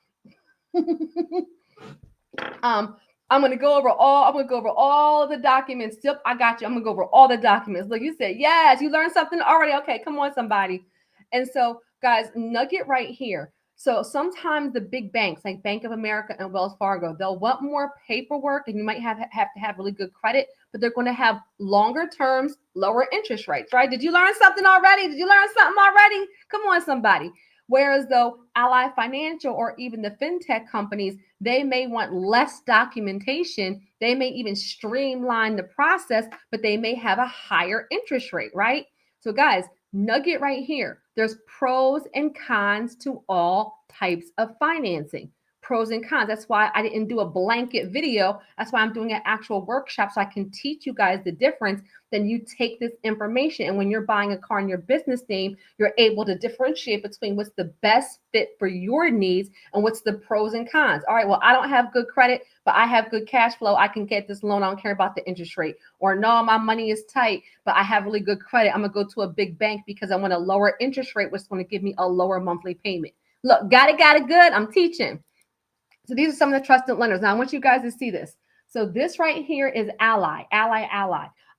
A: I'm gonna go over all of the documents. Yep, I got you. I'm gonna go over all the documents. Look, you said yes, you learned something already. Okay, come on, somebody. And so, guys, nugget right here. So sometimes the big banks like Bank of America and Wells Fargo, they'll want more paperwork, and you might have to have really good credit, but they're going to have longer terms, lower interest rates, right? Did you learn something already? Come on, somebody. Whereas though Ally Financial or even the fintech companies, they may want less documentation. They may even streamline the process, but they may have a higher interest rate, right? So guys, nugget right here. There's pros and cons to all types of financing. pros and cons. That's why I didn't do a blanket video. That's why I'm doing an actual workshop so I can teach you guys the difference. Then you take this information, and when you're buying a car in your business name, you're able to differentiate between what's the best fit for your needs and what's the pros and cons. All right, well, I don't have good credit, but I have good cash flow. I can get this loan. I don't care about the interest rate. Or no, my money is tight, but I have really good credit. I'm gonna go to a big bank because I want a lower interest rate, which is going to give me a lower monthly payment. Look, got it good. I'm teaching. So these are some of the trusted lenders. Now I want you guys to see this. So this right here is Ally.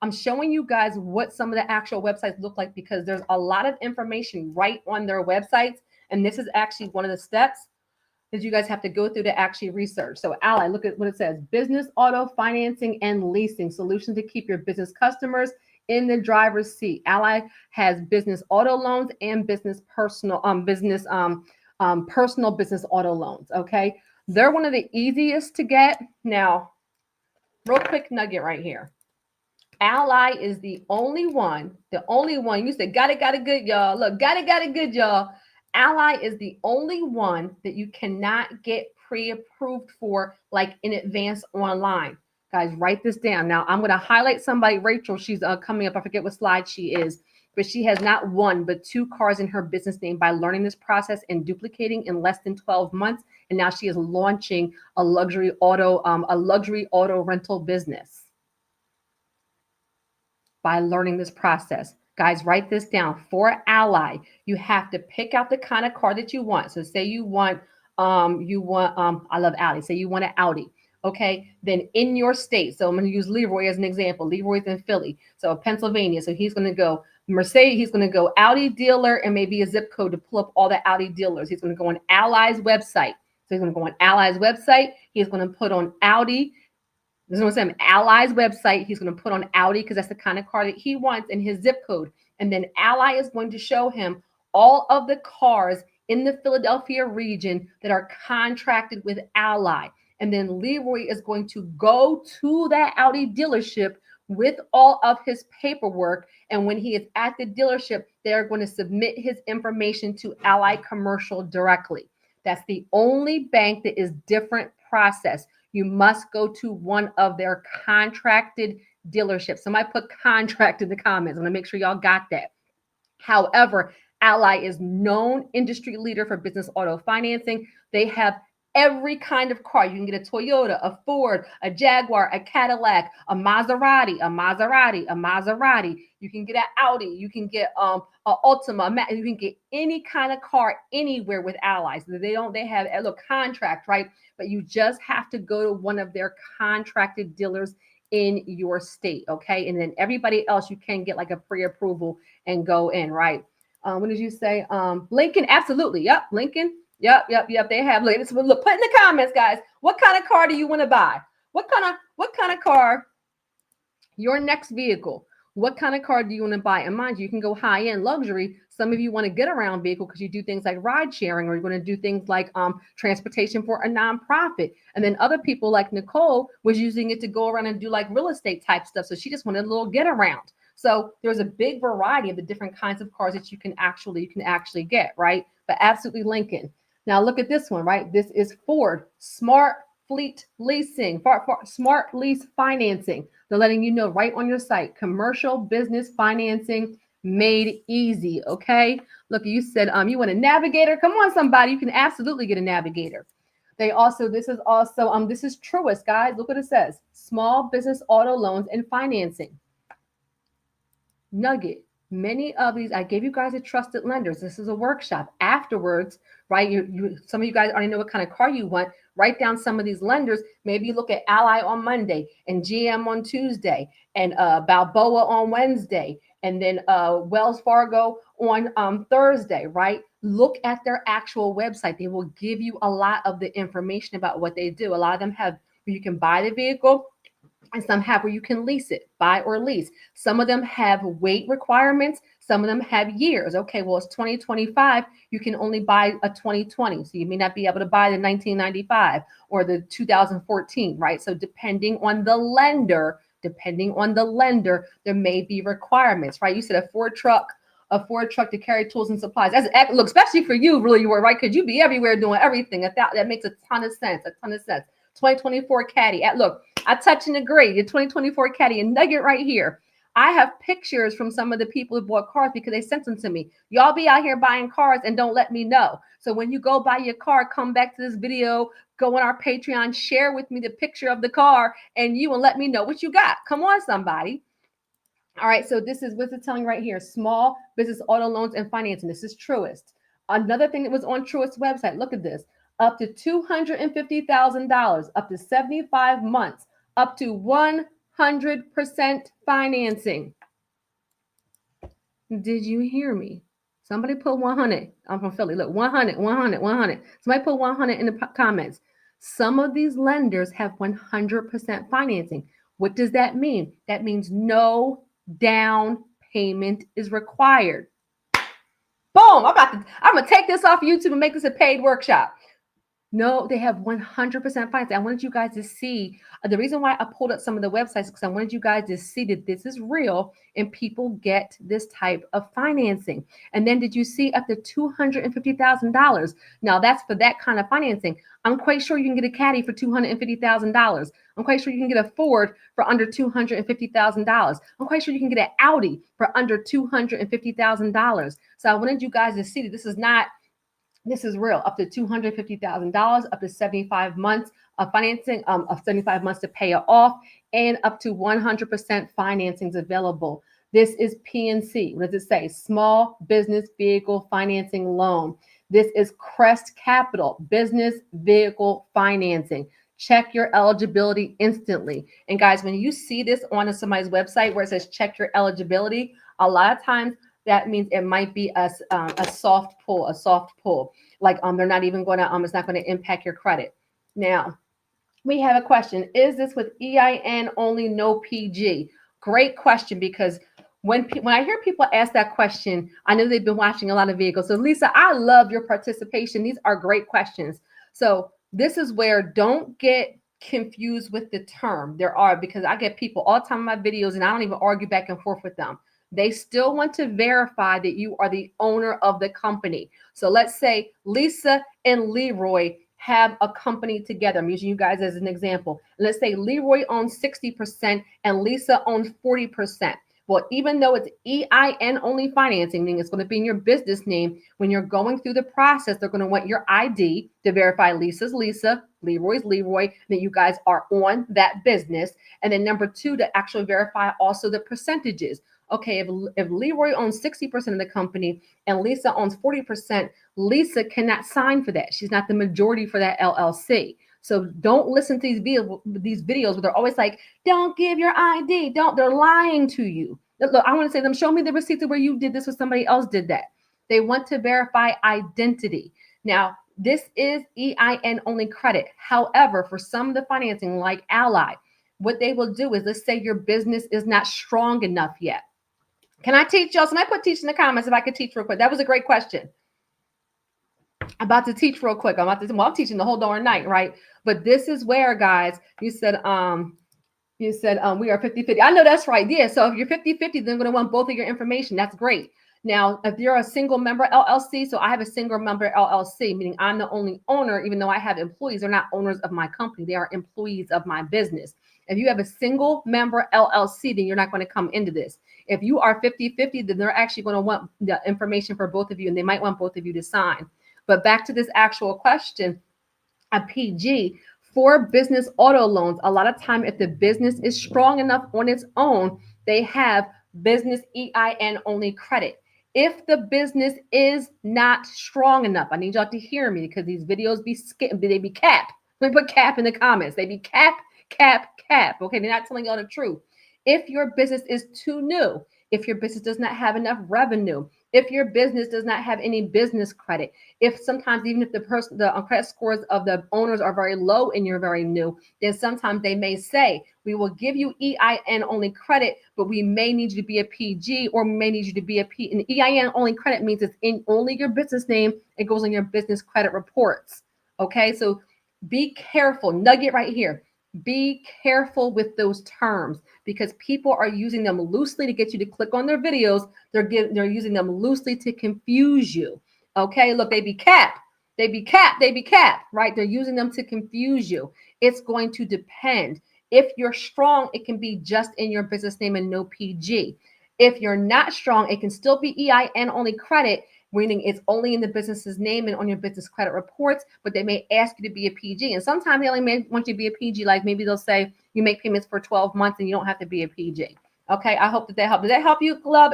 A: I'm showing you guys what some of the actual websites look like because there's a lot of information right on their websites. And this is actually one of the steps that you guys have to go through to actually research. So Ally, look at what it says. Business auto financing and leasing solutions to keep your business customers in the driver's seat. Ally has business auto loans and personal business auto loans. Okay. They're one of the easiest to get. Now, real quick nugget right here. Ally is the only one, you said, got it good, y'all. Look, got it good, y'all. Ally is the only one that you cannot get pre-approved for, like in advance online. Guys, write this down. Now, I'm going to highlight somebody, Rachel. She's coming up. I forget what slide she is. But she has not one, but 2 cars in her business name by learning this process and duplicating in less than 12 months. And now she is launching a luxury auto rental business by learning this process. Guys, write this down. For Ally, you have to pick out the kind of car that you want. So say you want, I love Audi. Say you want an Audi. Okay, then in your state. So I'm going to use Leroy as an example. Leroy's in Philly, so Pennsylvania. So he's going to go Mercedes. He's going to go Audi dealer and maybe a zip code to pull up all the Audi dealers. He's going to go on Ally's website. So he's going to go on Ally's website. He's going to put on Audi. This is what I'm saying. Ally's website. He's going to put on Audi because that's the kind of car that he wants in his zip code. And then Ally is going to show him all of the cars in the Philadelphia region that are contracted with Ally. And then Leroy is going to go to that Audi dealership with all of his paperwork. And when he is at the dealership, they're going to submit his information to Ally Commercial directly. That's the only bank that is different process. You must go to one of their contracted dealerships. Somebody put contract in the comments. I'm going to make sure y'all got that. However, Ally is known industry leader for business auto financing. They have every kind of car. You can get a Toyota, a Ford, a Jaguar, a Cadillac, a Maserati. You can get an Audi. You can get an Ultima. You can get any kind of car anywhere with Ally. So they have a little contract, right? But you just have to go to one of their contracted dealers in your state, okay? And then everybody else, you can get like a pre-approval and go in, right? What did you say? Lincoln, absolutely. Yep, Lincoln. Yep. They have. Look, put in the comments, guys. What kind of car do you want to buy? What kind of car? Your next vehicle. What kind of car do you want to buy? And mind you can go high-end luxury. Some of you want to get around vehicle because you do things like ride sharing, or you're going to do things like transportation for a nonprofit. And then other people like Nicole was using it to go around and do like real estate type stuff. So she just wanted a little get around. So there's a big variety of the different kinds of cars that you can actually get, right? But absolutely Lincoln. Now look at this one, right? This is Ford Smart Fleet Leasing, Smart Lease Financing. They're letting you know right on your site, commercial business financing made easy. Okay. Look, you said you want a navigator. Come on, somebody. You can absolutely get a navigator. This is Truist, guys. Look what it says. Small business auto loans and financing. Nugget. Many of these, I gave you guys a trusted lenders. This is a workshop. Afterwards, right? Some of you guys already know what kind of car you want. Write down some of these lenders. Maybe you look at Ally on Monday and GM on Tuesday and Balboa on Wednesday and then Wells Fargo on Thursday, right? Look at their actual website. They will give you a lot of the information about what they do. A lot of them have where you can buy the vehicle, and some have where you can lease it, buy or lease. Some of them have weight requirements. Some of them have years. Okay, well, it's 2025. You can only buy a 2020. So you may not be able to buy the 1995 or the 2014, right? So depending on the lender, there may be requirements, right? You said a Ford truck, a Ford truck to carry tools and supplies. Look, especially for you, really, you were right, because you be everywhere doing everything. That makes a ton of sense. 2024 Caddy. Look, I touch and agree. Your 2024 Caddy, a nugget right here. I have pictures from some of the people who bought cars because they sent them to me. Y'all be out here buying cars and don't let me know. So when you go buy your car, come back to this video, go on our Patreon, share with me the picture of the car, and you will let me know what you got. Come on, somebody. All right, so this is what's it telling right here. Small business auto loans and financing. This is Truist. Another thing that was on Truist's website, look at this. Up to $250,000, up to 75 months, up to 100% financing. Did you hear me? Somebody put 100. I'm from Philly. Look, 100, 100, 100. Somebody put 100 in the comments. Some of these lenders have 100% financing. What does that mean? That means no down payment is required. Boom! I'm gonna take this off YouTube and make this a paid workshop. No, they have 100% financing. I wanted you guys to see the reason why I pulled up some of the websites, because I wanted you guys to see that this is real and people get this type of financing. And then did you see up to $250,000? Now that's for that kind of financing. I'm quite sure you can get a Caddy for $250,000. I'm quite sure you can get a Ford for under $250,000. I'm quite sure you can get an Audi for under $250,000. So I wanted you guys to see that this is real. Up to $250,000, up to 75 months of financing, of 75 months to pay it off, and up to 100% financing is available. This is PNC. What does it say? Small Business Vehicle Financing Loan. This is Crest Capital, Business Vehicle Financing. Check your eligibility instantly. And guys, when you see this on somebody's website where it says check your eligibility, a lot of times that means it might be a soft pull, like they're not even going to, it's not going to impact your credit. Now, we have a question. Is this with EIN only, no PG? Great question, because when I hear people ask that question, I know they've been watching a lot of vehicles. So Lisa, I love your participation. These are great questions. So this is where don't get confused with the term. Because I get people all the time in my videos and I don't even argue back and forth with them. They still want to verify that you are the owner of the company. So let's say Lisa and Leroy have a company together. I'm using you guys as an example. Let's say Leroy owns 60% and Lisa owns 40%. Well, even though it's EIN only financing, meaning it's going to be in your business name, when you're going through the process, they're going to want your ID to verify Lisa's Lisa, Leroy's Leroy, that you guys are on that business. And then number two, to actually verify also the percentages. Okay, if Leroy owns 60% of the company and Lisa owns 40%, Lisa cannot sign for that. She's not the majority for that LLC. So don't listen to these videos where they're always like, don't give your ID. They're lying to you. Look, I want to say to them, show me the receipts of where you did this or somebody else did that. They want to verify identity. Now, this is EIN only credit. However, for some of the financing like Ally, what they will do is, let's say your business is not strong enough yet. Can I teach y'all? Somebody put teach in the comments if I could teach real quick. That was a great question. I'm about to teach real quick. I'm teaching the whole darn night, right? But this is where, guys, you said we are 50-50. I know that's right. Yeah. So if you're 50-50, then they're going to want both of your information. That's great. Now, if you're a single member LLC, so I have a single member LLC, meaning I'm the only owner, even though I have employees. They're not owners of my company. They are employees of my business. If you have a single member LLC, then you're not going to come into this. If you are 50-50, then they're actually going to want the information for both of you, and they might want both of you to sign. But back to this actual question, a PG for business auto loans, a lot of time, if the business is strong enough on its own, they have business EIN only credit. If the business is not strong enough, I need y'all to hear me, because these videos they be cap. Let me put cap in the comments. They be cap. Okay, they're not telling y'all the truth. If your business is too new, if your business does not have enough revenue, if your business does not have any business credit, if sometimes even if the credit scores of the owners are very low and you're very new, then sometimes they may say, we will give you EIN only credit, but we may need you to be a PG, or we may need you to be a P. And EIN only credit means it's in only your business name. It goes on your business credit reports. Okay, so be careful. Nugget right here. Be careful with those terms because people are using them loosely to get you to click on their videos. They're using them loosely to confuse you. Okay, look, they be capped. They be capped. They be capped, right? They're using them to confuse you. It's going to depend. If you're strong, it can be just in your business name and no PG. If you're not strong, it can still be EIN only credit, meaning it's only in the business's name and on your business credit reports, but they may ask you to be a PG. And sometimes they only may want you to be a PG, like maybe they'll say you make payments for 12 months and you don't have to be a PG. Okay, I hope that helped. Did that help you, Club?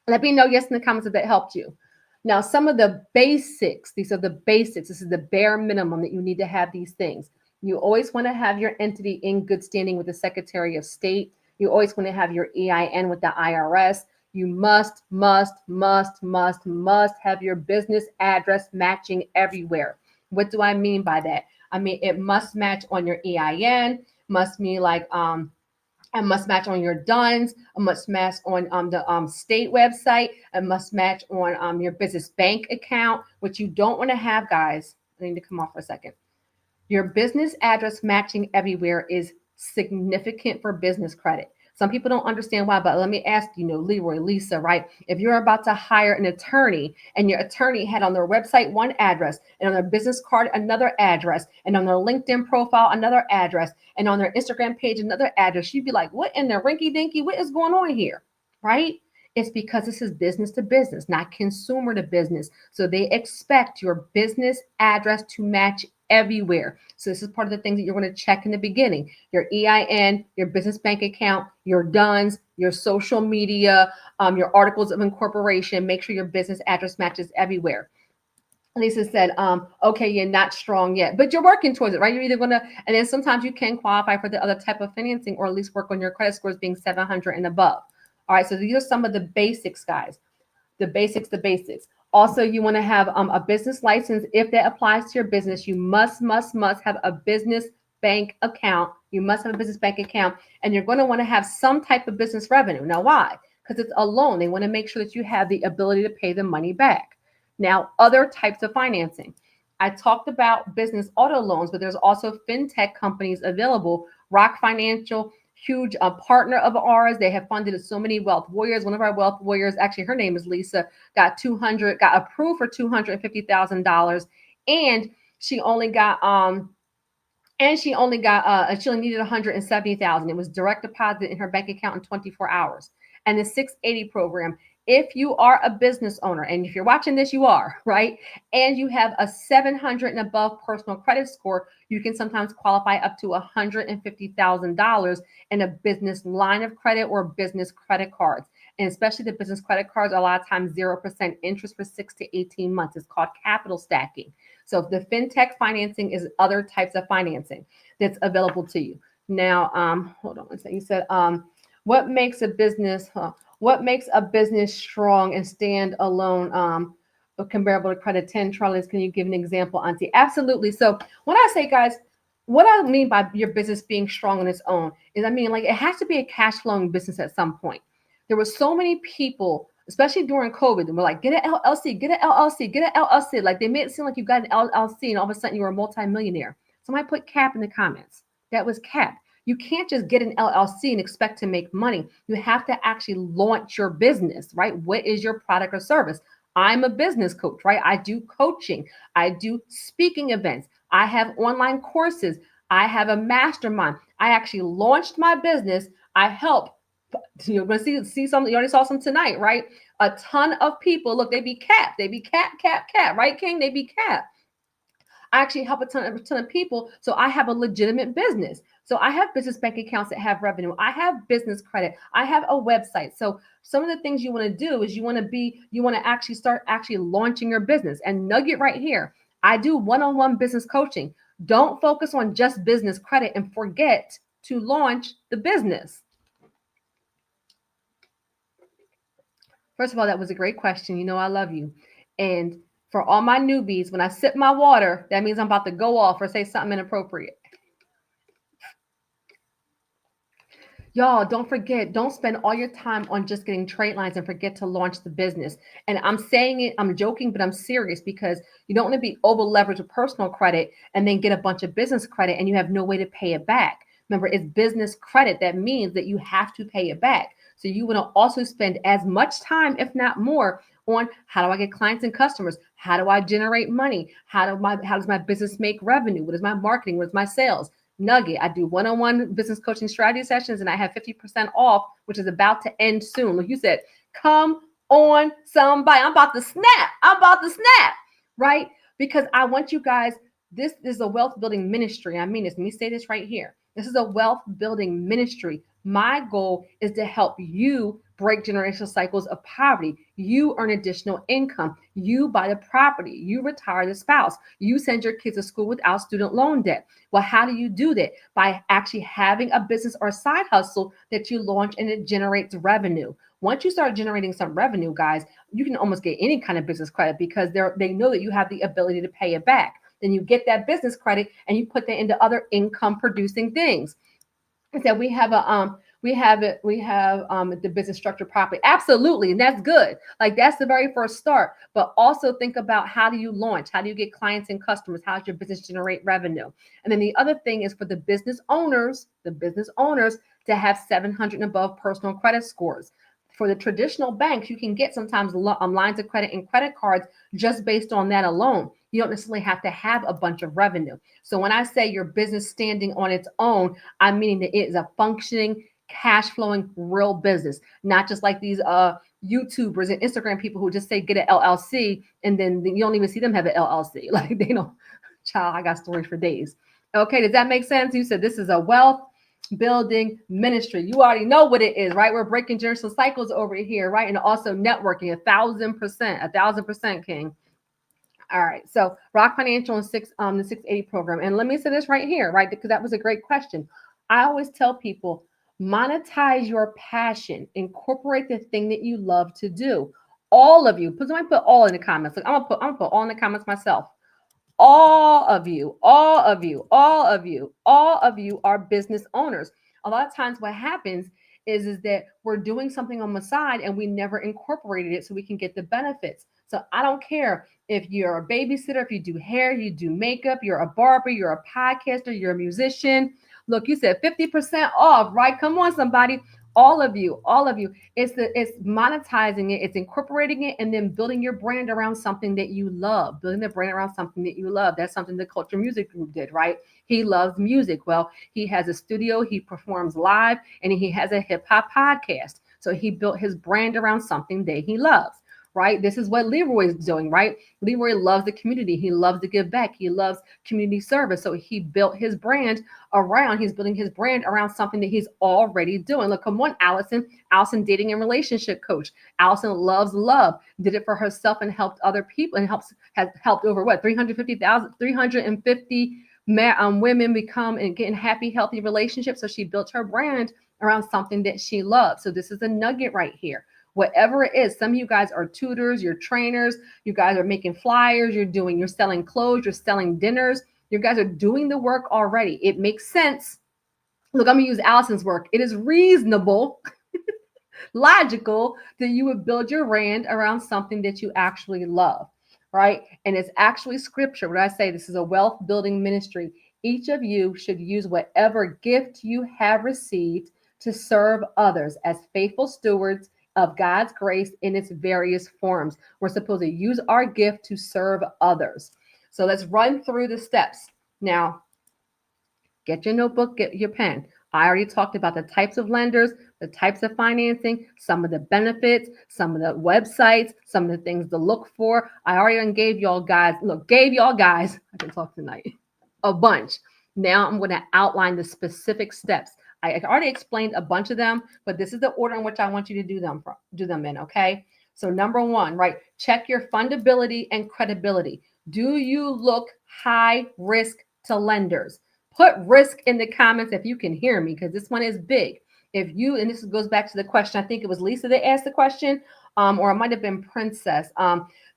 A: Let me know yes in the comments if that helped you. Now, some of the basics, these are the basics. This is the bare minimum that you need to have these things. You always want to have your entity in good standing with the Secretary of State. You always want to have your EIN with the IRS. You must have your business address matching everywhere. What do I mean by that? I mean, it must match on your EIN, must mean like, it must match on your DUNS, it must match on the state website, it must match on your business bank account. What you don't want to have, guys, I need to come off for a second. Your business address matching everywhere is significant for business credit. Some people don't understand why, but let me ask you, Leroy, Lisa, right? If you're about to hire an attorney and your attorney had on their website one address and on their business card another address and on their LinkedIn profile another address and on their Instagram page another address, you'd be like, what in the rinky dinky? What is going on here, right? It's because this is business to business, not consumer to business. So they expect your business address to match everywhere. So this is part of the things that you're going to check in the beginning: your EIN, your business bank account, your DUNS, your social media, your articles of incorporation. Make sure your business address matches everywhere. Lisa said, okay, you're not strong yet, but you're working towards it, right? You're either going to, and then sometimes you can qualify for the other type of financing or at least work on your credit scores being 700 and above. All right, so these are some of the basics, guys. The basics. Also, you want to have a business license. If that applies to your business, you must have a business bank account. You must have a business bank account, and you're going to want to have some type of business revenue. Now, why? Because it's a loan. They want to make sure that you have the ability to pay the money back. Now, other types of financing. I talked about business auto loans, but there's also fintech companies available. Rock Financial, huge partner of ours. They have funded so many wealth warriors. One of our wealth warriors, actually her name is Lisa, got approved for $250,000, and she only needed $170,000. It was direct deposit in her bank account in 24 hours. And the 680 program, if you are a business owner, and if you're watching this, you are, right? And you have a 700 and above personal credit score, you can sometimes qualify up to $150,000 in a business line of credit or business credit cards. And especially the business credit cards, a lot of times 0% interest for 6 to 18 months. It's called capital stacking. So the fintech financing is other types of financing that's available to you. Now, hold on one second. You said, what makes a business strong and stand alone, comparable to credit? 10 Charlies, can you give an example, Auntie? Absolutely. So when I say, guys, what I mean by your business being strong on its own is, I mean, like, it has to be a cash flowing business at some point. There were so many people, especially during COVID, and we're like, get an LLC, get an LLC, get an LLC. Like, they made it seem like you got an LLC and all of a sudden you were a multimillionaire. Somebody put cap in the comments. That was cap. You can't just get an LLC and expect to make money. You have to actually launch your business, right? What is your product or service? I'm a business coach, right? I do coaching. I do speaking events. I have online courses. I have a mastermind. I actually launched my business. I help. You're going to see some. You already saw some tonight, right? A ton of people. Look, they be capped. They be cap, right, King? They be capped. I actually help a ton of people. So I have a legitimate business. So I have business bank accounts that have revenue. I have business credit. I have a website. So some of the things you want to do is you want to actually start launching your business. And nugget right here, I do one-on-one business coaching. Don't focus on just business credit and forget to launch the business. First of all, that was a great question. You know I love you. And for all my newbies, when I sip my water, that means I'm about to go off or say something inappropriate. Y'all, don't forget, don't spend all your time on just getting trade lines and forget to launch the business. And I'm saying it, I'm joking, but I'm serious because you don't want to be over leveraged with personal credit and then get a bunch of business credit and you have no way to pay it back. Remember, it's business credit. That means that you have to pay it back. So you want to also spend as much time, if not more, on how do I get clients and customers? How do I generate money? How does my business make revenue? What is my marketing? What is my sales? Nugget. I do one-on-one business coaching strategy sessions and I have 50% off, which is about to end soon. Like you said, come on somebody. I'm about to snap. I'm about to snap, right? Because I want you guys, this is a wealth building ministry. I mean this. Let me say this right here. This is a wealth building ministry. My goal is to help you break generational cycles of poverty. You earn additional income. You buy the property. You retire the spouse. You send your kids to school without student loan debt. Well, how do you do that? By actually having a business or a side hustle that you launch and it generates revenue. Once you start generating some revenue, guys, you can almost get any kind of business credit because they know that you have the ability to pay it back. Then you get that business credit and you put that into other income producing things. So we have the business structure properly. Absolutely. And that's good. Like that's the very first start. But also think about how do you launch? How do you get clients and customers? How does your business generate revenue? And then the other thing is for the business owners to have 700 and above personal credit scores. For the traditional banks, you can get sometimes lines of credit and credit cards just based on that alone. You don't necessarily have to have a bunch of revenue. So when I say your business standing on its own, I'm meaning that it is a functioning, cash flowing, real business, not just like these YouTubers and Instagram people who just say get an LLC and then you don't even see them have an LLC. Like they don't, child, I got stories for days. Okay, does that make sense? You said this is a wealth building ministry. You already know what it is, right? We're breaking generational cycles over here, right? And also networking 1,000%, King. All right. So Rock Financial and the 680 program. And let me say this right here, right? Because that was a great question. I always tell people, monetize your passion, incorporate the thing that you love to do. All of you, put all in the comments. Like I'm gonna put all in the comments myself. All of you, all of you, all of you, all of you are business owners. A lot of times what happens is that we're doing something on the side and we never incorporated it so we can get the benefits. So I don't care if you're a babysitter, if you do hair, you do makeup, you're a barber, you're a podcaster, you're a musician. Look, you said 50% off, right? Come on, somebody. All of you, all of you. It's monetizing it, it's incorporating it, and then building your brand around something that you love. Building the brand around something that you love. That's something the Culture Music Group did, right? He loves music. Well, he has a studio, he performs live, and he has a hip hop podcast. So he built his brand around something that he loves. Right? This is what Leroy is doing, right? Leroy loves the community. He loves to give back. He loves community service. So he built his brand he's building his brand around something that he's already doing. Look, come on, Allison. Allison, dating and relationship coach. Allison loves love, did it for herself and helped other people and has helped over what, 350 women become and get in happy, healthy relationships. So she built her brand around something that she loves. So this is a nugget right here. Whatever it is, some of you guys are tutors, you're trainers, you guys are making flyers, you're selling clothes, you're selling dinners. You guys are doing the work already. It makes sense. Look, I'm gonna use Allison's work. It is reasonable, logical that you would build your brand around something that you actually love, right? And it's actually scripture. When I say this is a wealth building ministry, each of you should use whatever gift you have received to serve others as faithful stewards of God's grace in its various forms. We're supposed to use our gift to serve others. So let's run through the steps. Now, get your notebook, get your pen. I already talked about the types of lenders, the types of financing, some of the benefits, some of the websites, some of the things to look for. I already gave y'all guys, I can talk tonight, a bunch. Now I'm going to outline the specific steps. I already explained a bunch of them, but this is the order in which I want you to do them in, okay? So number one, right, check your fundability and credibility. Do you look high risk to lenders? Put risk in the comments if you can hear me, because this one is big. And this goes back to the question, I think it was Lisa that asked the question, or it might have been Princess.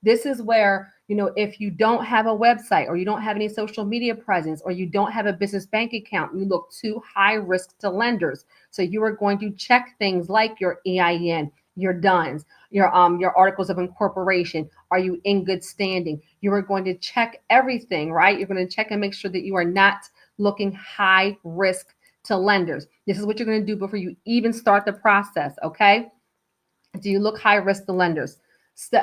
A: This is where, If you don't have a website or you don't have any social media presence or you don't have a business bank account, you look too high risk to lenders. So you are going to check things like your EIN, your DUNS, your articles of incorporation. Are you in good standing? You are going to check everything, right? You're going to check and make sure that you are not looking high risk to lenders. This is what you're going to do before you even start the process, okay? Do you look high risk to lenders?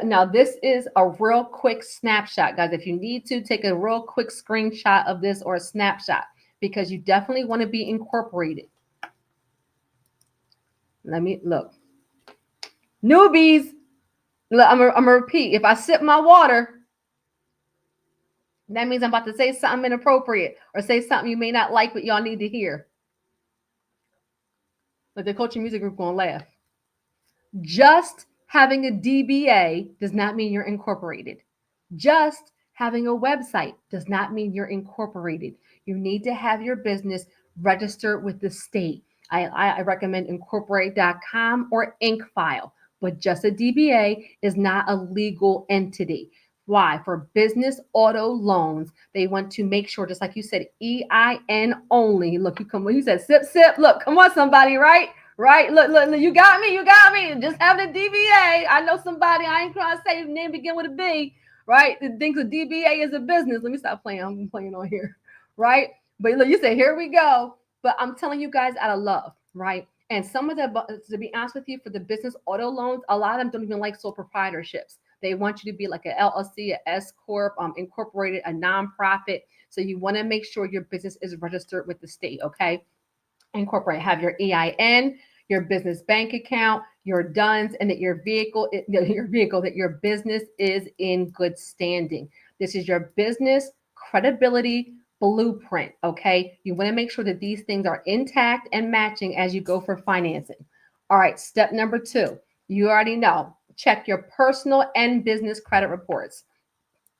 A: Now, this is a real quick snapshot, guys. If you need to, take a real quick screenshot of this or a snapshot because you definitely want to be incorporated. Let me look. Newbies, look, I'm going to repeat. If I sip my water, that means I'm about to say something inappropriate or say something you may not like, but y'all need to hear. But the coaching music group going to laugh. Just having a DBA does not mean you're incorporated. Just having a website does not mean you're incorporated. You need to have your business registered with the state. I recommend incorporate.com or IncFile, but just a DBA is not a legal entity. Why? For business auto loans, they want to make sure, just like you said, EIN only. Look, you said sip, sip. Look, come on, somebody, right? Right? Look, you got me. Just having a DBA. I know somebody, I ain't trying to say his name begin with a B, right? That thinks a DBA is a business. Let me stop playing. I'm playing on here, right? But look, you say, here we go. But I'm telling you guys out of love, right? And some of the, to be honest with you, for the business auto loans, a lot of them don't even like sole proprietorships. They want you to be like an LLC, an S Corp, incorporated, a nonprofit. So you want to make sure your business is registered with the state, okay? Incorporate, have your EIN, your business bank account, your DUNS, and that your business is in good standing. This is your business credibility blueprint, okay? You want to make sure that these things are intact and matching as you go for financing. All right, step number 2, you already know, check your personal and business credit reports.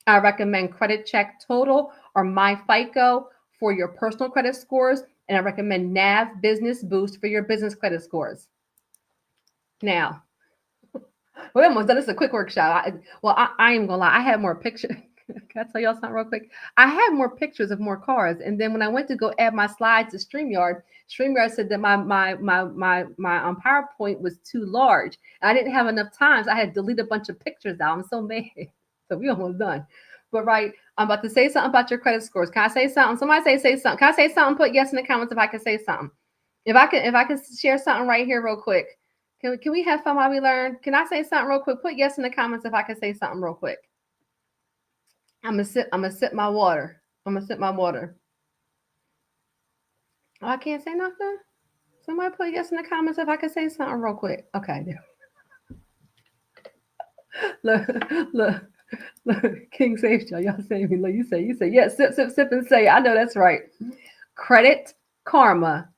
A: I recommend Credit Check Total or MyFICO for your personal credit scores, and I recommend NAV Business Boost for your business credit scores. Now, we almost done. This is a quick workshop. I ain't gonna lie. I had more pictures. Can I tell y'all something real quick? I had more pictures of more cars, and then when I went to go add my slides to StreamYard said that my PowerPoint was too large. I didn't have enough time, so I had to delete a bunch of pictures out. I'm so mad. So we almost done. But right, I'm about to say something about your credit scores. Can I say something? Somebody say something. Can I say something? Put yes in the comments if I can say something. If I can share something right here real quick. Can we have fun while we learn? Can I say something real quick? Put yes in the comments if I can say something real quick. I'm gonna sip my water. Oh, I can't say nothing. Somebody put yes in the comments if I can say something real quick. Okay. Look. King Safe y'all save me. Look, you say yes, sip and say. I know that's right. Credit Karma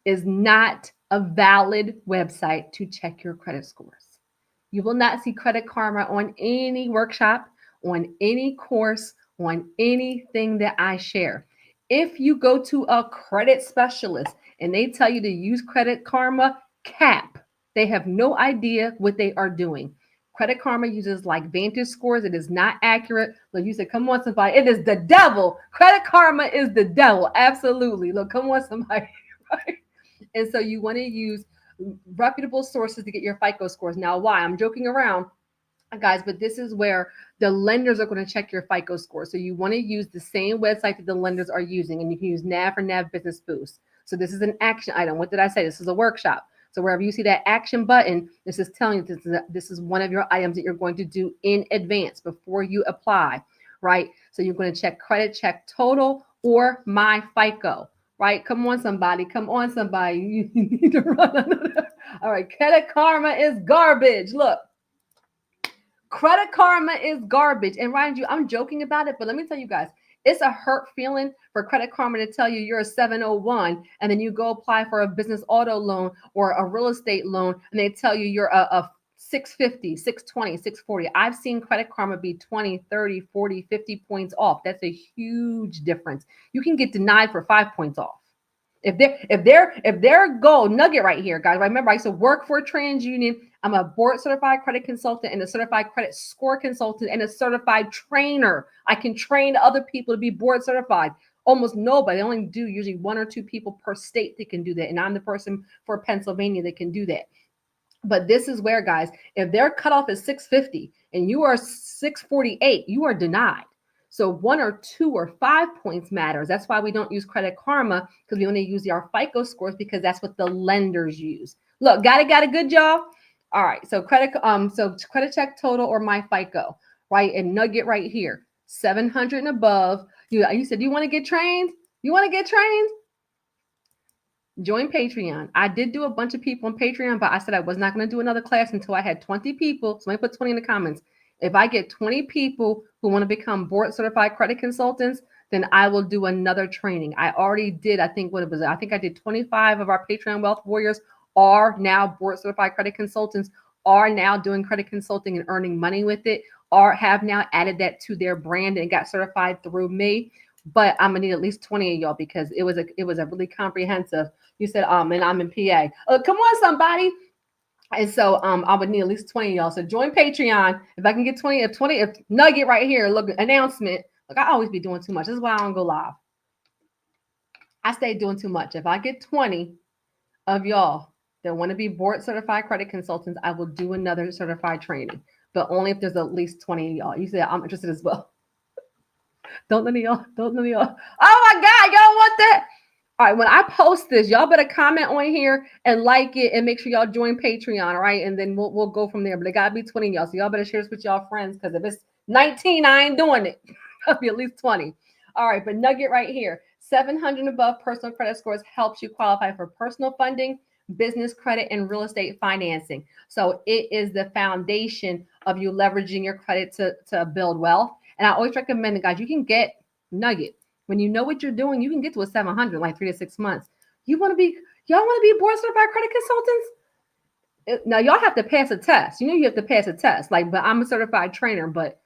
A: is not a valid website to check your credit scores. You will not see Credit Karma on any workshop, on any course, on anything that I share. If you go to a credit specialist and they tell you to use Credit Karma, cap. They have no idea what they are doing. Credit Karma uses like Vantage scores. It is not accurate. Look, you said, come on, somebody. It is the devil. Credit Karma is the devil. Absolutely. Look, come on, somebody. Right? And so you want to use reputable sources to get your FICO scores. Now, why? I'm joking around, guys, but this is where the lenders are going to check your FICO score. So you want to use the same website that the lenders are using, and you can use NAV for NAV Business Boost. So this is an action item. What did I say? This is a workshop. So wherever you see that action button, this is telling you this is one of your items that you're going to do in advance before you apply, right? So you're going to check Credit Check Total or MyFICO, right? Come on, somebody. You need to run. All right. Credit Karma is garbage. Look. Credit Karma is garbage. And mind you, I'm joking about it, but let me tell you guys, it's a hurt feeling for Credit Karma to tell you you're a 701 and then you go apply for a business auto loan or a real estate loan and they tell you you're a 650, 620, 640. I've seen Credit Karma be 20, 30, 40, 50 points off. That's a huge difference. You can get denied for 5 points off. If their goal nugget right here, guys, remember I used to work for a TransUnion. I'm a board certified credit consultant and a certified credit score consultant and a certified trainer. I can train other people to be board certified. Almost nobody. They only do usually 1 or 2 people per state that can do that. And I'm the person for Pennsylvania that can do that. But this is where, guys, if their cutoff is 650 and you are 648, you are denied. So 1 or 2 or 5 points matters. That's why we don't use Credit Karma, because we only use our FICO scores, because that's what the lenders use. Look, got it good, y'all. All right, so credit check total or my FICO, right? And nugget right here, 700 and above. You said you want to get trained? You want to get trained? Join Patreon. I did do a bunch of people on Patreon, but I said I was not going to do another class until I had 20 people. Somebody put 20 in the comments. If I get 20 people who want to become board certified credit consultants, then I will do another training. I already did, I think I did 25 of our Patreon Wealth Warriors are now board certified credit consultants, are now doing credit consulting and earning money with it, or have now added that to their brand and got certified through me. But I'm gonna need at least 20 of y'all, because it was a really comprehensive. You said, and I'm in PA. Come on, somebody. And so I would need at least 20 of y'all. So join Patreon. If I can get 20, if nugget right here, look, announcement. Look, I always be doing too much. This is why I don't go live. I stay doing too much. If I get 20 of y'all that want to be board certified credit consultants, I will do another certified training. But only if there's at least 20 of y'all. You said I'm interested as well. Don't let me y'all. Oh my God, y'all want that? All right, when I post this, y'all better comment on here and like it and make sure y'all join Patreon, all right? And then we'll go from there. But it gotta be 20 of y'all. So y'all better share this with y'all friends, because if it's 19, I ain't doing it. It'll be at least 20. All right, but nugget right here. 700 and above personal credit scores helps you qualify for personal funding, business credit, and real estate financing. So it is the foundation of you leveraging your credit to build wealth. And I always recommend, guys, you can get nugget. When you know what you're doing, you can get to a 700 like 3 to 6 months. Y'all want to be board certified credit consultants? Now y'all have to pass a test. You have to pass a test. But I'm a certified trainer. But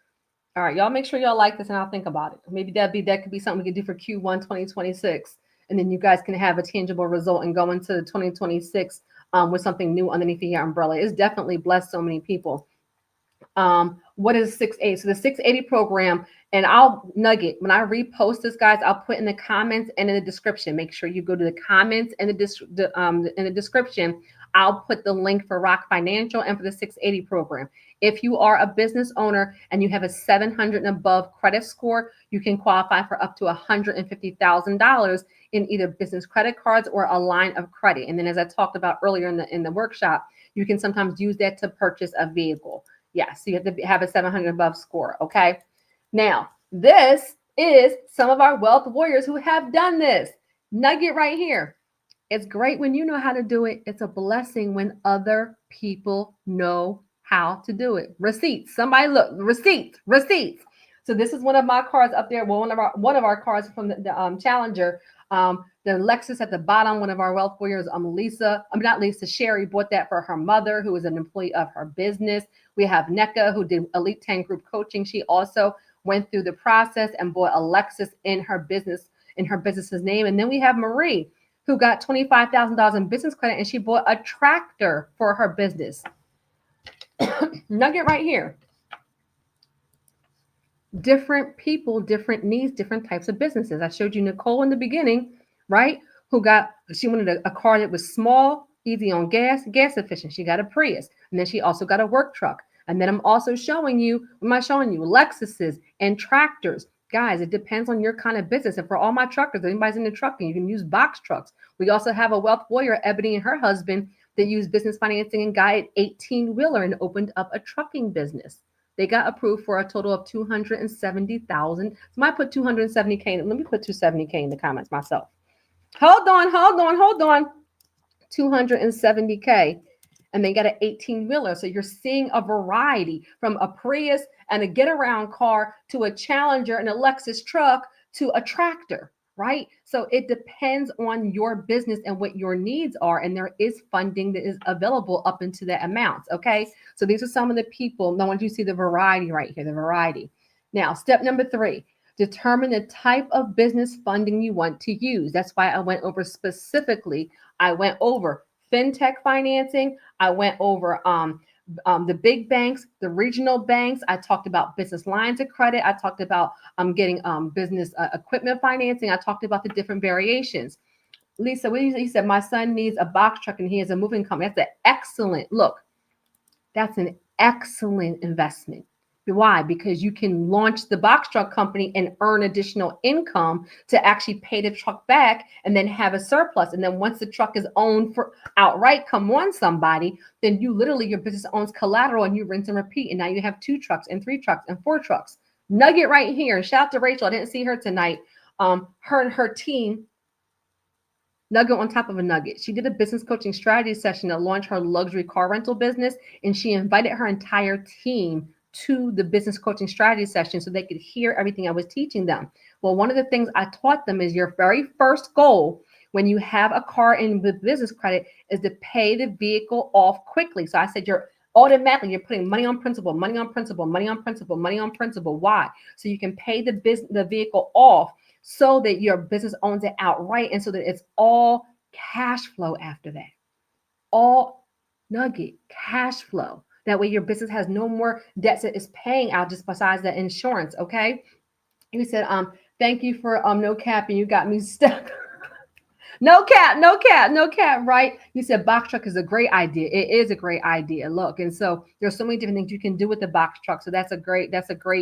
A: all right, y'all make sure y'all like this, and I'll think about it. Maybe that could be something we could do for Q1 2026, and then you guys can have a tangible result and go into 2026 with something new underneath your umbrella. It's definitely blessed so many people. What is 680? So the 680 program, and I'll nugget when I repost this, guys. I'll put in the comments and in the description. Make sure you go to the comments and in the description. I'll put the link for Rock Financial and for the 680 program. If you are a business owner and you have a 700 and above credit score, you can qualify for up to $150,000 in either business credit cards or a line of credit. And then, as I talked about earlier in the workshop, you can sometimes use that to purchase a vehicle. Yes, so you have to have a 700 above score, okay? Now, this is some of our wealth warriors who have done this. Nugget right here. It's great when you know how to do it. It's a blessing when other people know how to do it. Receipts. Somebody look. Receipts. So this is one of my cards up there. Well, one of our cards from the Challenger. The Lexus at the bottom, one of our wealth warriors, Sherry bought that for her mother, who is an employee of her business. We have NECA, who did Elite 10 group coaching. She also went through the process and bought a Lexus in her business's name. And then we have Marie, who got $25,000 in business credit, and she bought a tractor for her business. Nugget right here. Different people, different needs, different types of businesses. I showed you Nicole in the beginning, right? She wanted a car that was small, easy on gas efficient. She got a Prius. And then she also got a work truck. And then I'm also showing you Lexuses and tractors. Guys, it depends on your kind of business. And for all my truckers, anybody's into trucking, you can use box trucks. We also have a wealth warrior, Ebony, and her husband that used business financing and got an 18-wheeler and opened up a trucking business. They got approved for a total of $270,000. So I put $270K. Let me put $270K in the comments myself. Hold on. $270K. And they got an 18-wheeler. So you're seeing a variety from a Prius and a get-around car to a Challenger and a Lexus truck to a tractor, right? So it depends on your business and what your needs are. And there is funding that is available up into that amount, okay? So these are some of the people. Now, I want you to see the variety right here, the variety. Now, step number 3, determine the type of business funding you want to use. That's why I went over fintech financing. I went over the big banks, the regional banks. I talked about business lines of credit. I talked about getting business equipment financing. I talked about the different variations. Lisa, what he said, my son needs a box truck and he has a moving company. That's an excellent look. That's an excellent investment. Why? Because you can launch the box truck company and earn additional income to actually pay the truck back and then have a surplus. And then once the truck is owned for outright, come on somebody, then you literally, your business owns collateral and you rinse and repeat. And now you have 2 trucks and 3 trucks and 4 trucks. Nugget right here. Shout out to Rachel. I didn't see her tonight. Her and her team, nugget on top of a nugget. She did a business coaching strategy session to launch her luxury car rental business, and she invited her entire team to the business coaching strategy session so they could hear everything I was teaching them. Well, one of the things I taught them is your very first goal when you have a car in with business credit is to pay the vehicle off quickly. So I said you're putting money on principal, money on principal, money on principal, money on principal. Why? So you can pay the vehicle off so that your business owns it outright and so that it's all cash flow after that. All nugget cash flow. That way your business has no more debts that is paying out just besides the insurance, okay? He said, thank you for no cap and you got me stuck. No cap, right? You said box truck is a great idea. It is a great idea. Look, and so there's so many different things you can do with the box truck. So that's a great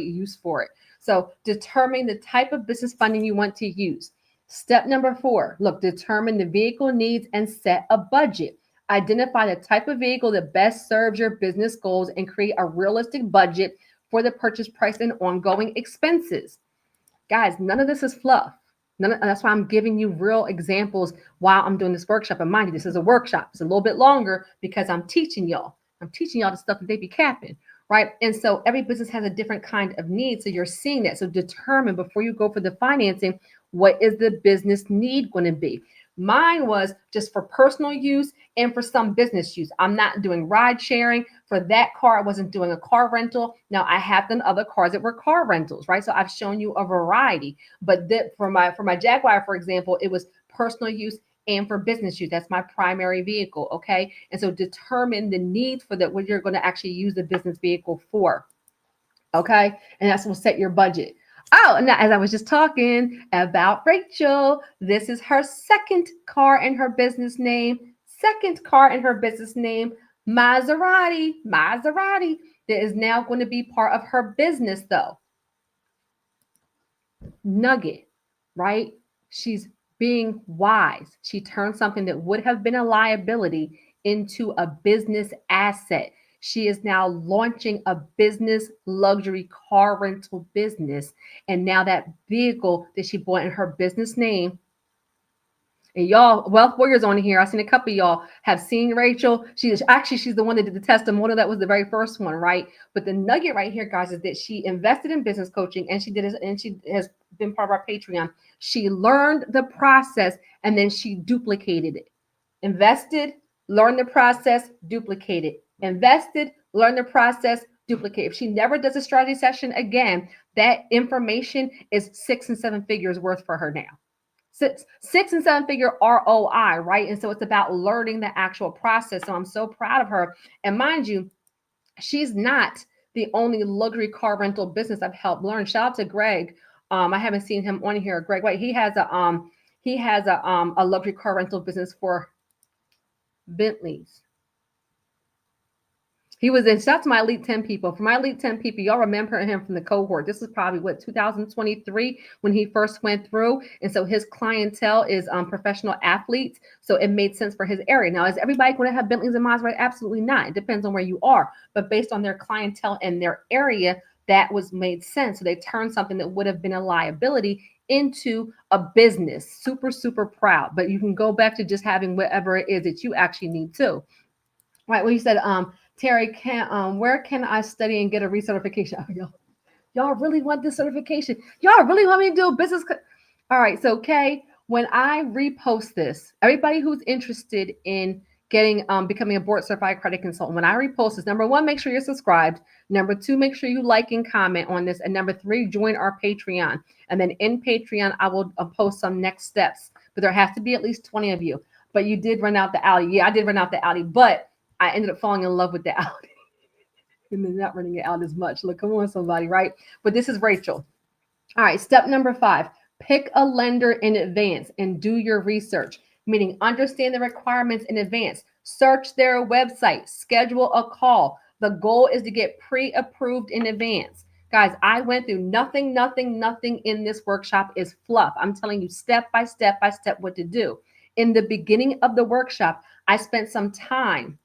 A: use for it. So determine the type of business funding you want to use. Step number 4, look, determine the vehicle needs and set a budget. Identify the type of vehicle that best serves your business goals and create a realistic budget for the purchase price and ongoing expenses. Guys, none of this is fluff. That's why I'm giving you real examples while I'm doing this workshop. And mind you, this is a workshop. It's a little bit longer because I'm teaching y'all. The stuff that they be capping, right? And so every business has a different kind of need. So you're seeing that. So determine before you go for the financing, what is the business need going to be? Mine was just for personal use and for some business use. I'm not doing ride sharing. For that car, I wasn't doing a car rental. Now I have done other cars that were car rentals, right? So I've shown you a variety. But for my Jaguar, for example, it was personal use and for business use. That's my primary vehicle, okay? And so determine the needs for that, what you're going to actually use the business vehicle for, okay? And that's what will set your budget. Oh, and as I was just talking about Rachel, this is her second car in her business name. Maserati. That is now going to be part of her business, though. Nugget, right? She's being wise. She turned something that would have been a liability into a business asset. She is now launching a business luxury car rental business. And now that vehicle that she bought in her business name, and y'all, Wealth Warriors on here, I've seen a couple of y'all have seen Rachel. She's the one that did the testimonial. That was the very first one, right? But the nugget right here, guys, is that she invested in business coaching and she did it, and she has been part of our Patreon. She learned the process and then she duplicated it. Invested, learned the process, duplicated. Invested, learn the process, duplicate. If she never does a strategy session again, that information is 6 and 7 figures worth for her now. Six and 7 figure ROI, right? And so it's about learning the actual process. So I'm so proud of her. And mind you, she's not the only luxury car rental business I've helped learn. Shout out to Greg. I haven't seen him on here. Greg White. He has a luxury car rental business for Bentleys. He was in, shout out to my Elite 10 people. For my Elite 10 people, y'all remember him from the cohort. This is probably 2023 when he first went through. And so his clientele is professional athletes. So it made sense for his area. Now, is everybody going to have Bentleys and Maserati? Absolutely not. It depends on where you are. But based on their clientele and their area, that was made sense. So they turned something that would have been a liability into a business. Super, super proud. But you can go back to just having whatever it is that you actually need to. Right. Well, you said, Terry, where can I study and get a recertification? Oh, y'all really want this certification? Y'all really want me to do a business? All right. So, Kay, when I repost this, everybody who's interested in becoming a board certified credit consultant, when I repost this, number 1, make sure you're subscribed. Number 2, make sure you like and comment on this. And number 3, join our Patreon. And then in Patreon, I will post some next steps. But there has to be at least 20 of you. But you did run out the Audi. Yeah, I did run out the Audi, but I ended up falling in love with the Audi and then not running it out as much. Look, come on, somebody, right? But this is Rachel. All right, step number 5, pick a lender in advance and do your research, meaning understand the requirements in advance. Search their website, schedule a call. The goal is to get pre-approved in advance. Guys, I went through nothing in this workshop is fluff. I'm telling you step by step what to do. In the beginning of the workshop, I spent some time.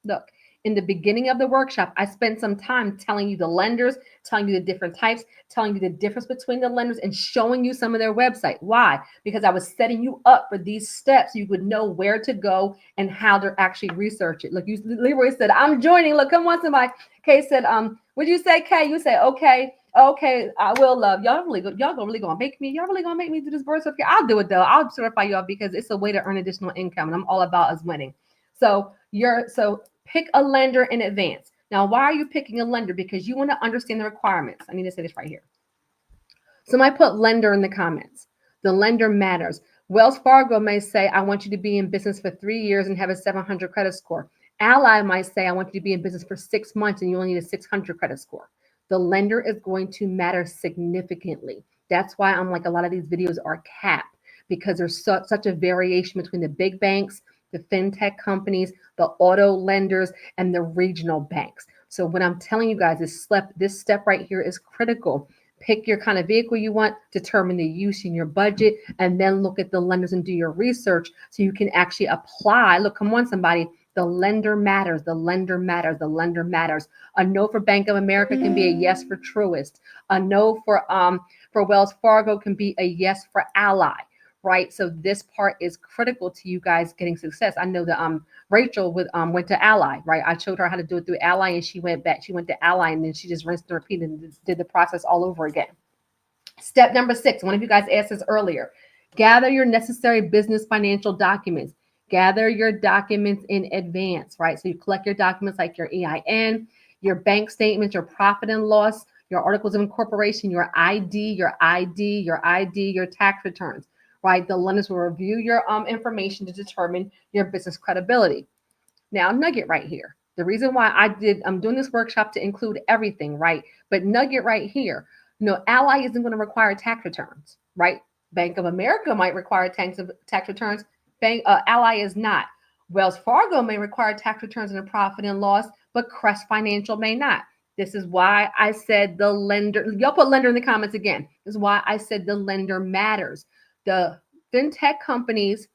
A: Look, in the beginning of the workshop, I spent some time telling you the lenders, telling you the different types, telling you the difference between the lenders, and showing you some of their website. Why? Because I was setting you up for these steps. So you would know where to go and how to actually research it. Look, Leroy said, I'm joining. Look, come on, somebody. Kay said, what'd you say, Kay? You say, okay, I will love. Y'all really gonna make me, y'all really gonna make me do this birth certificate? I'll do it though. I'll certify y'all because it's a way to earn additional income, and I'm all about us winning. So pick a lender in advance. Now, why are you picking a lender? Because you want to understand the requirements. I need to say this right here. Somebody put lender in the comments. The lender matters. Wells Fargo may say, I want you to be in business for 3 years and have a 700 credit score. Ally might say, I want you to be in business for 6 months and you only need a 600 credit score. The lender is going to matter significantly. That's why I'm like, a lot of these videos are capped because there's such a variation between the big banks, the fintech companies, the auto lenders, and the regional banks. So what I'm telling you guys is this step right here is critical. Pick your kind of vehicle you want, determine the use in your budget, and then look at the lenders and do your research so you can actually apply. Look, come on, somebody. The lender matters. The lender matters. The lender matters. A no for Bank of America can be a yes for Truist. A no for Wells Fargo can be a yes for Ally. Right. So this part is critical to you guys getting success. I know that Rachel went to Ally, right? I showed her how to do it through Ally and she went back. She went to Ally and then she just rinsed and repeated and did the process all over again. Step number 6, one of you guys asked this earlier. Gather your necessary business financial documents. Gather your documents in advance, right? So you collect your documents like your EIN, your bank statements, your profit and loss, your articles of incorporation, your ID, your tax returns. Right? The lenders will review your information to determine your business credibility. Now, nugget right here. The reason why I'm doing this workshop to include everything, right? But nugget right here. Ally isn't going to require tax returns, right? Bank of America might require tax returns. Ally is not. Wells Fargo may require tax returns and a profit and loss, but Crest Financial may not. This is why I said the lender. Y'all put lender in the comments again. This is why I said the lender matters. The fintech companies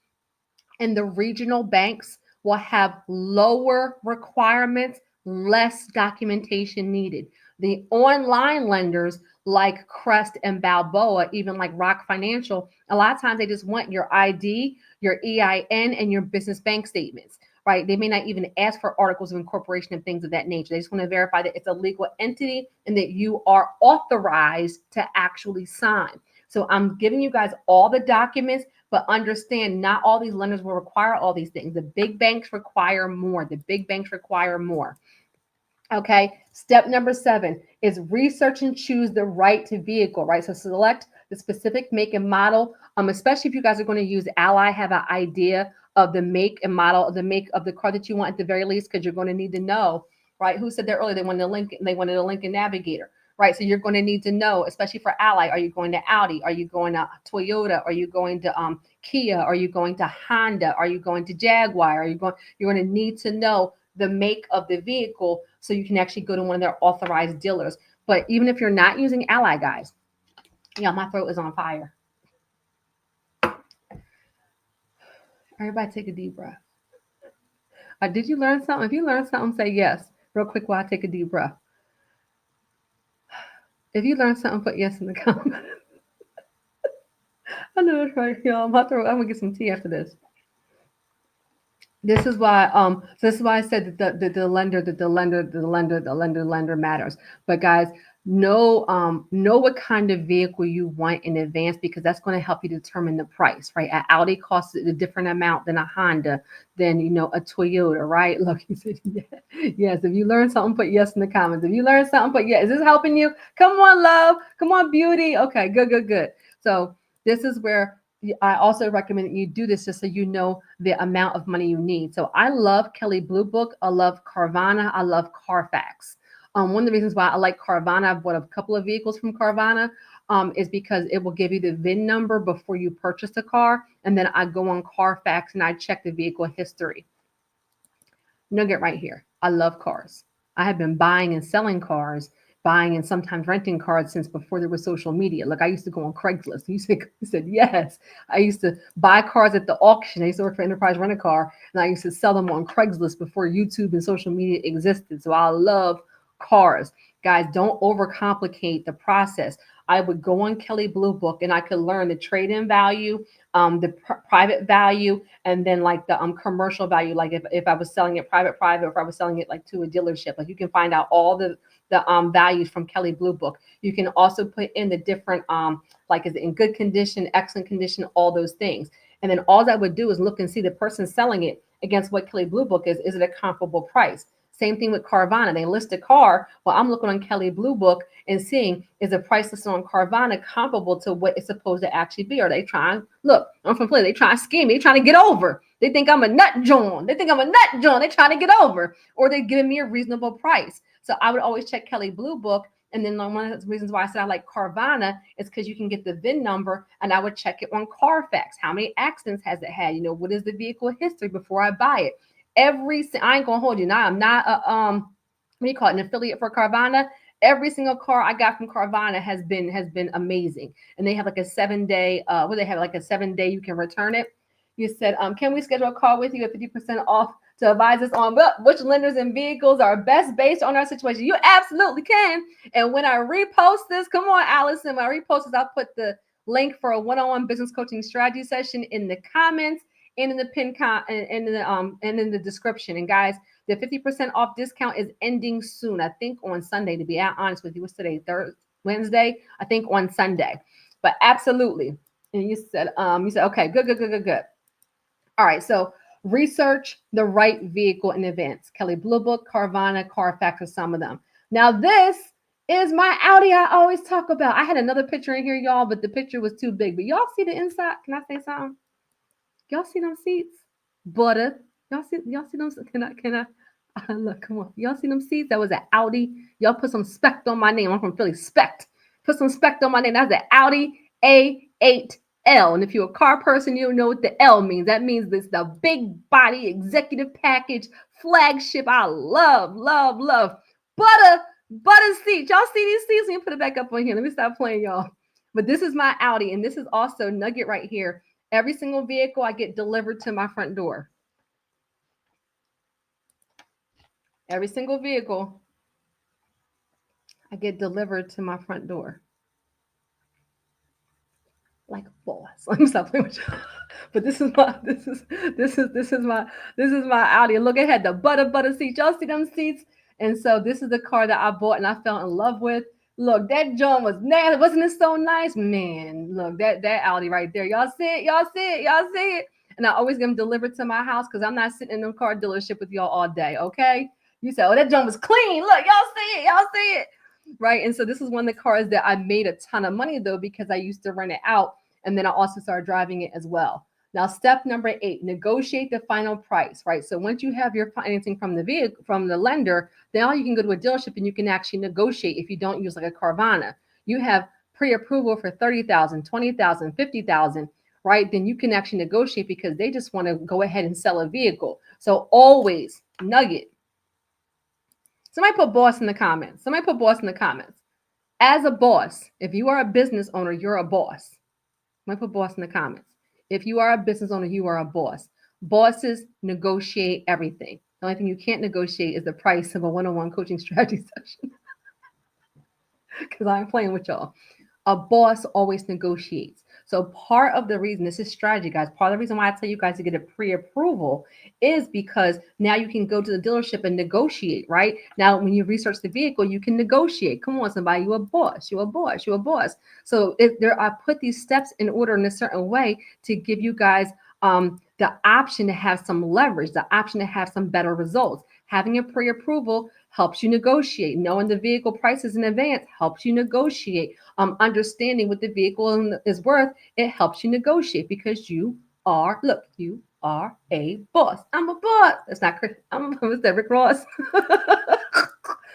A: and the regional banks will have lower requirements, less documentation needed. The online lenders like Crest and Balboa, even like Rock Financial, a lot of times they just want your ID, your EIN, and your business bank statements, right? They may not even ask for articles of incorporation and things of that nature. They just want to verify that it's a legal entity and that you are authorized to actually sign. So I'm giving you guys all the documents, but understand not all these lenders will require all these things. The big banks require more. Okay. Step number 7 is research and choose the right vehicle, right? So select the specific make and model, especially if you guys are going to use Ally, have an idea of the make and model of the car that you want at the very least, because you're going to need to know, right? Who said that earlier? They wanted a Lincoln Navigator. Right. So you're going to need to know, especially for Ally, are you going to Audi? Are you going to Toyota? Are you going to Kia? Are you going to Honda? Are you going to Jaguar? You're going to need to know the make of the vehicle so you can actually go to one of their authorized dealers. But even if you're not using Ally, guys, my throat is on fire. Everybody take a deep breath. Did you learn something? If you learned something, say yes. Real quick while I take a deep breath. If you learned something, put yes in the comments. I know that's right, y'all. I'm gonna get some tea after this. This is why I said that the lender matters. But guys, know what kind of vehicle you want in advance, because that's going to help you determine the price, right? An Audi costs a different amount than a Honda, than a Toyota, right? Look, you said yes. If you learn something, put yes in the comments. If you learn something, put yes. Is this helping you? Come on, love. Come on, beauty. Okay, good. So this is where I also recommend that you do this just so you know the amount of money you need. So I love Kelley Blue Book. I love Carvana. I love Carfax. One of the reasons why I like Carvana, I've bought a couple of vehicles from Carvana, is because it will give you the VIN number before you purchase the car. And then I go on Carfax and I check the vehicle history. Nugget right here. I love cars. I have been buying and selling cars, buying and sometimes renting cars since before there was social media. Like I used to go on Craigslist. You said yes. I used to buy cars at the auction. I used to work for Enterprise Rent a Car, and I used to sell them on Craigslist before YouTube and social media existed. So I love cars. Guys, don't overcomplicate the process. I would go on Kelley Blue Book and I could learn the trade-in value, the private value, and then like the commercial value. Like if I was selling it private, or if I was selling it like to a dealership, like you can find out all the values from Kelley Blue Book. You can also put in the different like is it in good condition, excellent condition, all those things. And then all that would do is look and see the person selling it against what Kelley Blue Book is. Is it a comparable price? Same thing with Carvana. They list a car. Well, I'm looking on Kelley Blue Book and seeing is the price listed on Carvana comparable to what it's supposed to actually be. Are they trying? Look, I'm from Florida. They trying to scheme me. They trying to get over. They think I'm a nut joint. They trying to get over, or they're giving me a reasonable price. So I would always check Kelley Blue Book. And then one of the reasons why I said I like Carvana is because you can get the VIN number, and I would check it on Carfax. How many accidents has it had? What is the vehicle history before I buy it? I ain't gonna hold you. Now I'm not a what do you call it, an affiliate for Carvana. Every single car I got from Carvana has been amazing. And they have like a 7-day, they have like a 7-day you can return it. You said, can we schedule a call with you at 50% off to advise us on which lenders and vehicles are best based on our situation? You absolutely can. And when I repost this, come on, Allison, when I repost this, I'll put the link for a one-on-one business coaching strategy session in the comments and in the and in the description. And guys, the 50% off discount is ending soon. I think on Sunday, to be honest with you. What's today? Wednesday? I think on Sunday. But absolutely. And you said, okay, good. All right, so research the right vehicle in advance. Kelley Blue Book, Carvana, Carfax are some of them. Now this is my Audi I always talk about. I had another picture in here, y'all, but the picture was too big. But y'all see the inside? Can I say something? Y'all see them seats? Butter. Y'all see them? Can I look, come on. Y'all see them seats? That was an Audi. Y'all put some spect on my name. I'm from Philly. Spect. Put some spect on my name. That's an Audi A8L. And if you're a car person, you know what the L means. That means this the big body executive package flagship. I love. Butter seats. Y'all see these seats? Let me put it back up on here. Let me stop playing, y'all. But this is my Audi, and this is also nugget right here. Every single vehicle I get delivered to my front door. Every single vehicle I get delivered to my front door. Like a boss. Let me stop playing with you. But this is my Audi. Look, it had the butter seats. Y'all see them seats? And so this is the car that I bought and I fell in love with. Look, that John was nasty. Wasn't it so nice? Man, look, that Audi right there. Y'all see it? And I always get them delivered to my house because I'm not sitting in them car dealership with y'all all day, okay? You say, oh, that John was clean. Look, y'all see it. Right? And so this is one of the cars that I made a ton of money, though, because I used to rent it out. And then I also started driving it as well. Now, step number 8, negotiate the final price, right? So once you have your financing from the vehicle, from the lender, now you can go to a dealership and you can actually negotiate if you don't use like a Carvana. You have pre-approval for $30,000, $20,000, $50,000, right? Then you can actually negotiate because they just want to go ahead and sell a vehicle. So always nugget. Somebody put boss in the comments. As a boss, if you are a business owner, you're a boss. Somebody put boss in the comments. If you are a business owner, you are a boss. Bosses negotiate everything. The only thing you can't negotiate is the price of a one-on-one coaching strategy session. Because I'm playing with y'all. A boss always negotiates. So part of the reason, this is strategy, guys. Part of the reason why I tell you guys to get a pre-approval is because now you can go to the dealership and negotiate, right? Now, when you research the vehicle, you can negotiate. Come on, somebody, you're a boss. So I put these steps in order in a certain way to give you guys the option to have some leverage, the option to have some better results. Having a pre-approval helps you negotiate. Knowing the vehicle prices in advance helps you negotiate. Understanding what the vehicle is worth, it helps you negotiate because you are a boss. I'm a boss. That's not Chris. I'm Rick Ross.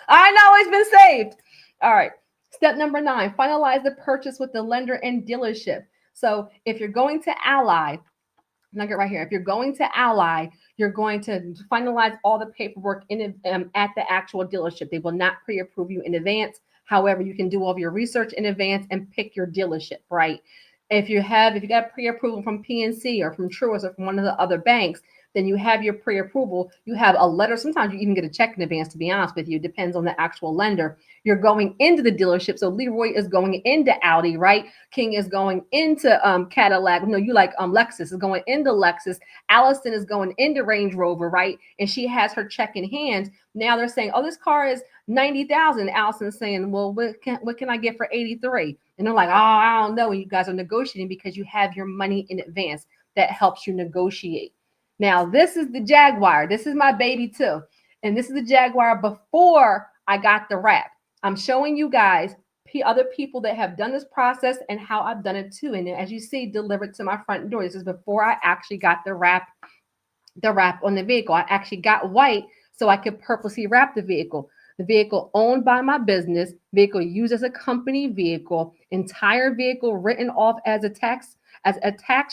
A: I know it's been saved. All right. Step number 9, finalize the purchase with the lender and dealership. So if you're going to Ally, nugget right here. If you're going to Ally, you're going to finalize all the paperwork at the actual dealership. They will not pre-approve you in advance. However, you can do all of your research in advance and pick your dealership, right? If you got pre-approval from PNC or from Truist or from one of the other banks, then you have your pre-approval. You have a letter. Sometimes you even get a check in advance, to be honest with you. It depends on the actual lender. You're going into the dealership. So Leroy is going into Audi, right? King is going into Cadillac. No, Lexus is going into Lexus. Allison is going into Range Rover, right? And she has her check in hand. Now they're saying, oh, this car is $90,000. Allison's saying, well, what can I get for 83? And they're like, oh, I don't know. And you guys are negotiating because you have your money in advance. That helps you negotiate. Now, this is the Jaguar. This is my baby too. And this is the Jaguar before I got the wrap. I'm showing you guys other people that have done this process and how I've done it too. And as you see, delivered to my front door. This is before I actually got the wrap on the vehicle. I actually got white so I could purposely wrap the vehicle. The vehicle owned by my business, vehicle used as a company vehicle, entire vehicle written off as a tax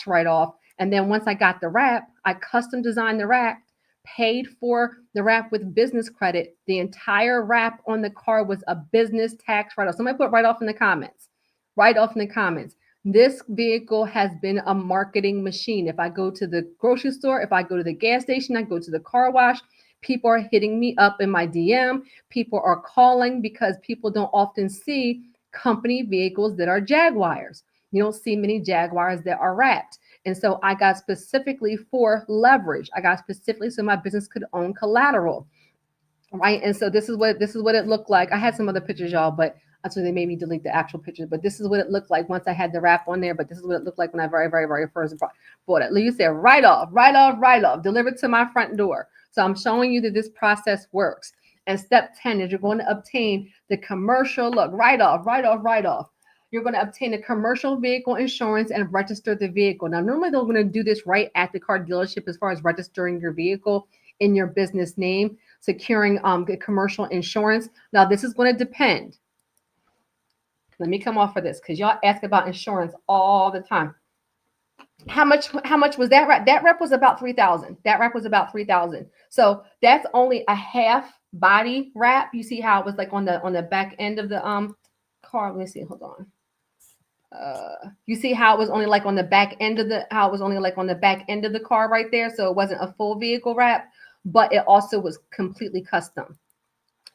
A: write-off. And then once I got the wrap, I custom designed the wrap, paid for the wrap with business credit. The entire wrap on the car was a business tax write-off. Somebody put write-off in the comments. Write-off in the comments. This vehicle has been a marketing machine. If I go to the grocery store, if I go to the gas station, I go to the car wash, people are hitting me up in my DM. People are calling because people don't often see company vehicles that are Jaguars. You don't see many Jaguars that are wrapped. And so I got specifically for leverage. I got specifically so my business could own collateral, right? And so this is what it looked like. I had some other pictures, y'all, but that's when they made me delete the actual pictures. But this is what it looked like once I had the wrap on there. But this is what it looked like when I very, very, very first bought it. Like you said, write off, delivered to my front door. So I'm showing you that this process works. And step 10 is you're going to obtain the commercial write off. You're going to obtain a commercial vehicle insurance and register the vehicle. Now, normally they're going to do this right at the car dealership as far as registering your vehicle in your business name, securing the commercial insurance. Now, this is going to depend. Let me come off of this because y'all ask about insurance all the time. How much was that wrap? That wrap was about $3,000. So that's only a half body wrap. You see how it was like on the back end of the car. Let me see. Hold on. You see how it was only like on the back end of the car right there. So it wasn't a full vehicle wrap, but it also was completely custom.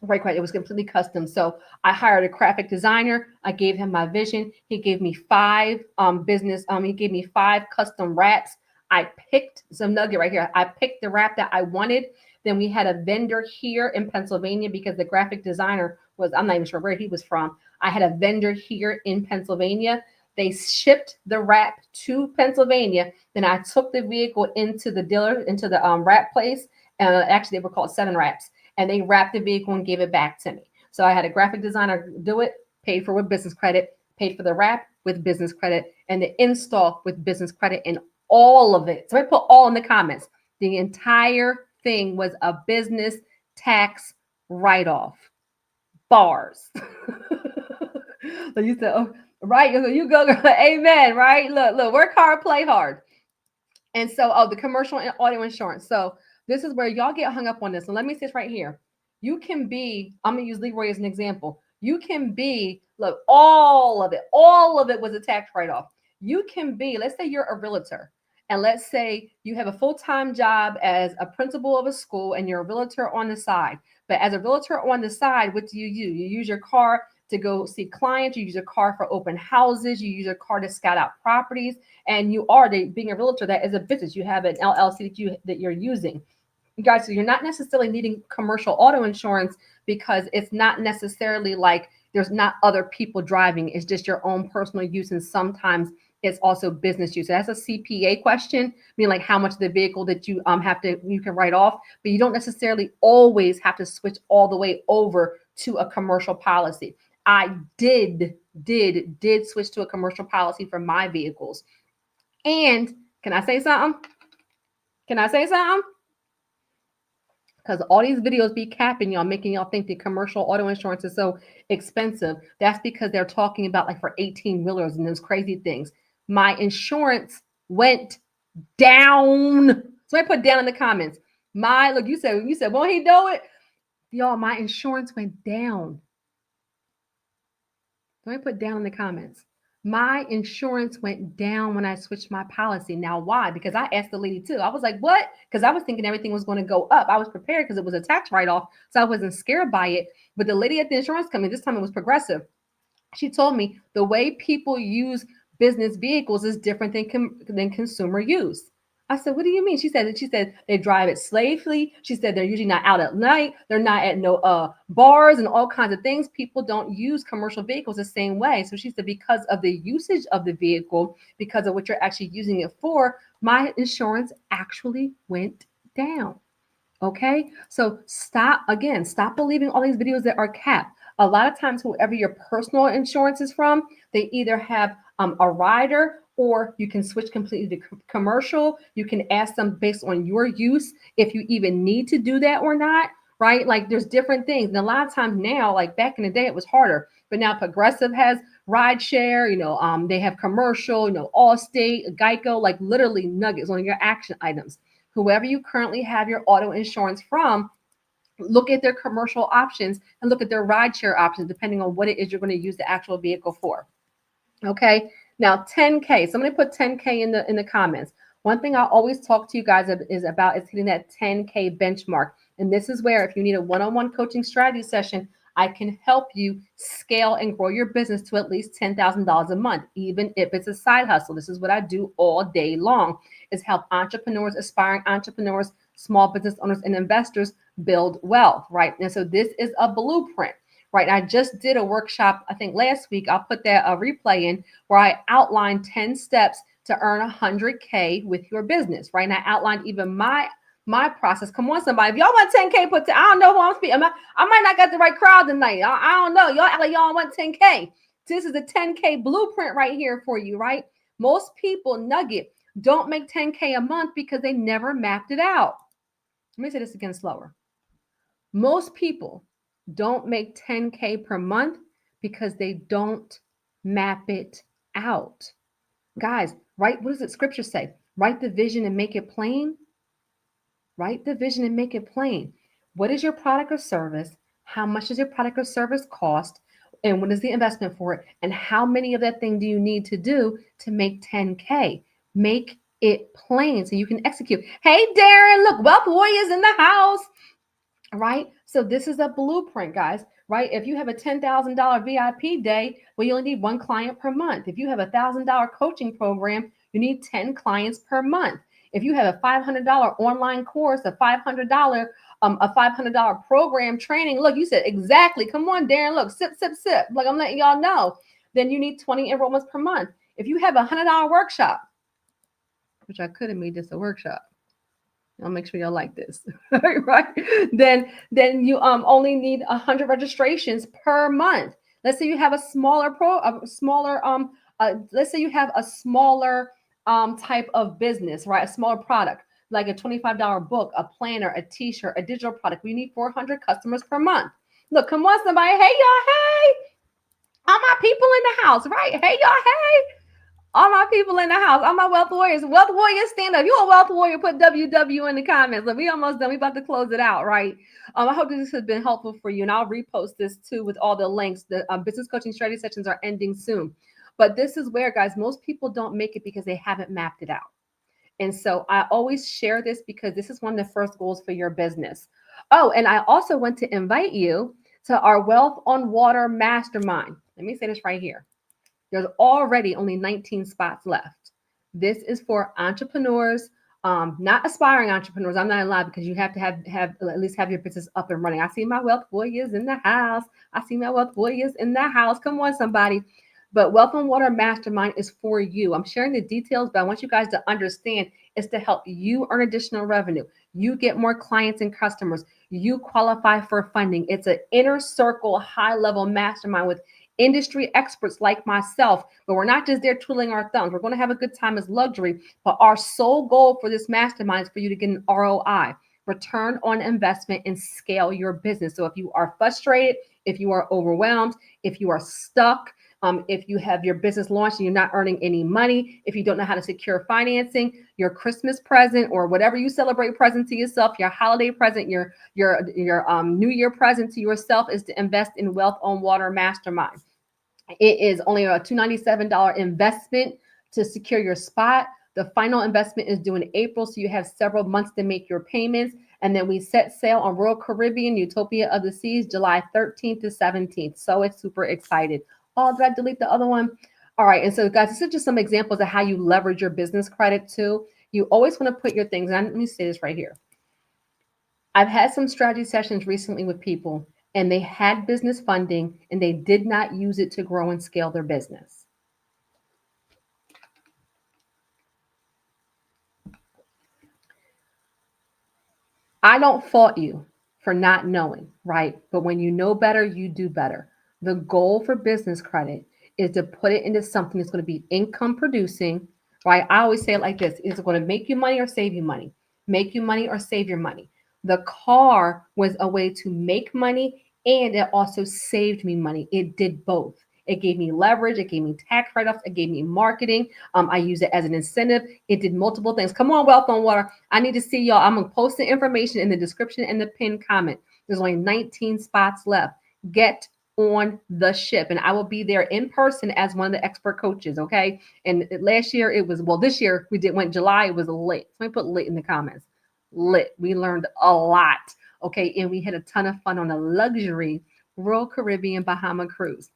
A: Right. It was completely custom. So I hired a graphic designer. I gave him my vision. He gave me 5 he gave me 5 custom wraps. I picked some nugget right here. I picked the wrap that I wanted. Then we had a vendor here in Pennsylvania because the graphic designer I'm not even sure where he was from. I had a vendor here in Pennsylvania. They shipped the wrap to Pennsylvania. Then I took the vehicle into the wrap place. Actually, they were called 7 wraps. And they wrapped the vehicle and gave it back to me. So I had a graphic designer do it, paid for with business credit, paid for the wrap with business credit, and the install with business credit, and all of it. So I put all in the comments. The entire thing was a business tax write-off. Bars. So you said, oh, right? You go, amen, right? Look, work hard, play hard. And so, the commercial and auto insurance. So this is where y'all get hung up on this. And let me say this right here. You can be, I'm going to use Leroy as an example. You can be, look, all of it was a tax write-off. You can be, let's say you're a realtor. And let's say you have a full-time job as a principal of a school and you're a realtor on the side. But as a realtor on the side, what do? You use your car to go see clients. You use your car for open houses. You use your car to scout out properties. And being a realtor, that is a business. You have an LLC that you're using. You guys, so you're not necessarily needing commercial auto insurance because it's not necessarily like there's not other people driving. It's just your own personal use. And sometimes it's also business use. So that's a CPA question, meaning like how much of the vehicle that you you can write off, but you don't necessarily always have to switch all the way over to a commercial policy. I did switch to a commercial policy for my vehicles. And can I say something? Can I say something? Because all these videos be capping y'all, making y'all think that commercial auto insurance is so expensive. That's because they're talking about like for 18-wheelers and those crazy things. My insurance went down. So I put down in the comments. Look, you said, won't he do it? Y'all, my insurance went down. So I put down in the comments. My insurance went down when I switched my policy. Now, why? Because I asked the lady too. I was like, what? Because I was thinking everything was going to go up. I was prepared because it was a tax write-off. So I wasn't scared by it. But the lady at the insurance company, this time it was Progressive. She told me the way people use business vehicles is different than consumer use. I said, what do you mean? She said they drive it safely. She said they're usually not out at night. They're not at no bars and all kinds of things. People don't use commercial vehicles the same way. So she said because of the usage of the vehicle, because of what you're actually using it for, my insurance actually went down. Okay, so stop believing all these videos that are capped. A lot of times, whoever your personal insurance is from, they either have a rider or you can switch completely to commercial. You can ask them based on your use if you even need to do that or not, right? Like there's different things. And a lot of times now, like back in the day, it was harder, but now Progressive has ride share, they have commercial, Allstate, Geico, like literally nuggets on your action items. Whoever you currently have your auto insurance from, look at their commercial options and look at their rideshare options, depending on what it is you're going to use the actual vehicle for. Okay. Now 10K. Somebody put 10K in the comments. One thing I always talk to you guys is hitting that 10K benchmark. And this is where if you need a one-on-one coaching strategy session, I can help you scale and grow your business to at least $10,000 a month, even if it's a side hustle. This is what I do all day long, is help entrepreneurs, aspiring entrepreneurs, small business owners, and investors build wealth, right? And so this is a blueprint, right? I just did a workshop, I think last week. I'll put that replay in where I outlined 10 steps to earn 100K with your business, right? And I outlined even my process. Come on, somebody. If y'all want 10K, I don't know who I'm speaking. I might not got the right crowd tonight. I don't know. Y'all act like y'all want 10K. This is a 10K blueprint right here for you, right? Most people, nugget, don't make 10K a month because they never mapped it out. Let me say this again slower. Most people don't make 10K per month because they don't map it out. Guys, right? What does the scripture say? Write the vision and make it plain. Write the vision and make it plain. What is your product or service? How much does your product or service cost? And what is the investment for it? And how many of that thing do you need to do to make 10K? Make it plain so you can execute. Hey, Darren, look, Wealth Warriors in the house, right? So this is a blueprint, guys, right? If you have a $10,000 VIP day, well, you only need one client per month. If you have a $1,000 coaching program, you need 10 clients per month. If you have a $500 online course, a $500 program training, look, you said exactly. Come on, Darren, look, sip. Like I'm letting y'all know. Then you need 20 enrollments per month. If you have a $100 workshop, which I could have made this a workshop. I'll make sure y'all like this, right? Then you only need 100 registrations per month. Let's say you have a smaller let's say you have a smaller type of business, right? A smaller product, like a $25 book, a planner, a t-shirt, a digital product. We need 400 customers per month. Look, come on, somebody. Hey, y'all. Hey, all my people in the house, right? Hey, y'all. Hey. All my people in the house, all my Wealth Warriors. Wealth Warriors, stand up. You a Wealth Warrior, put WW in the comments. Look, we almost done. We about to close it out, right? I hope this has been helpful for you, and I'll repost this too with all the links. The business coaching strategy sessions are ending soon. But this is where, guys, most people don't make it because they haven't mapped it out. And so I always share this because this is one of the first goals for your business. Oh, and I also want to invite you to our Wealth on Water Mastermind. Let me say this right here. There's already only 19 spots left. This is for entrepreneurs, not aspiring entrepreneurs. I'm not in lie because you have to have at least have your business up and running. I see my Wealth Warriors in the house. Come on, somebody. But Wealth on Water Mastermind is for you. I'm sharing the details, but I want you guys to understand it's to help you earn additional revenue. You get more clients and customers. You qualify for funding. It's an inner circle, high level mastermind with industry experts like myself. But we're not just there twiddling our thumbs. We're going to have a good time as luxury. But our sole goal for this mastermind is for you to get an ROI, return on investment, and scale your business. So if you are frustrated, if you are overwhelmed, if you are stuck, if you have your business launched and you're not earning any money, if you don't know how to secure financing, your Christmas present or whatever you celebrate present to yourself, your holiday present, your New Year present to yourself is to invest in Wealth on Water Mastermind. It is only a $297 investment to secure your spot. The final investment is due in April, so you have several months to make your payments. And then we set sail on Royal Caribbean, Utopia of the Seas, July 13th to 17th. So it's super excited. Oh, did I delete the other one? All right. And so, guys, this is just some examples of how you leverage your business credit too. You always want to put your things, and let me say this right here. I've had some strategy sessions recently with people, and they had business funding, and they did not use it to grow and scale their business. I don't fault you for not knowing, right? But when you know better, you do better. The goal for business credit is to put it into something that's going to be income producing, right? I always say it like this: is it going to make you money or save you money? Make you money or save your money? The car was a way to make money, and it also saved me money. It did both. It gave me leverage, it gave me tax write-offs, it gave me marketing. I use it as an incentive. It did multiple things. Come on, Wealth on Water. I need to see y'all. I'm gonna post the information in the description and the pinned comment. There's only 19 spots left. Get on the ship, and I will be there in person as one of the expert coaches. Okay. And last year it was, well, this year went July. It was lit. Let me put lit in the comments. Lit. We learned a lot. Okay. And we had a ton of fun on a luxury Royal Caribbean Bahama cruise.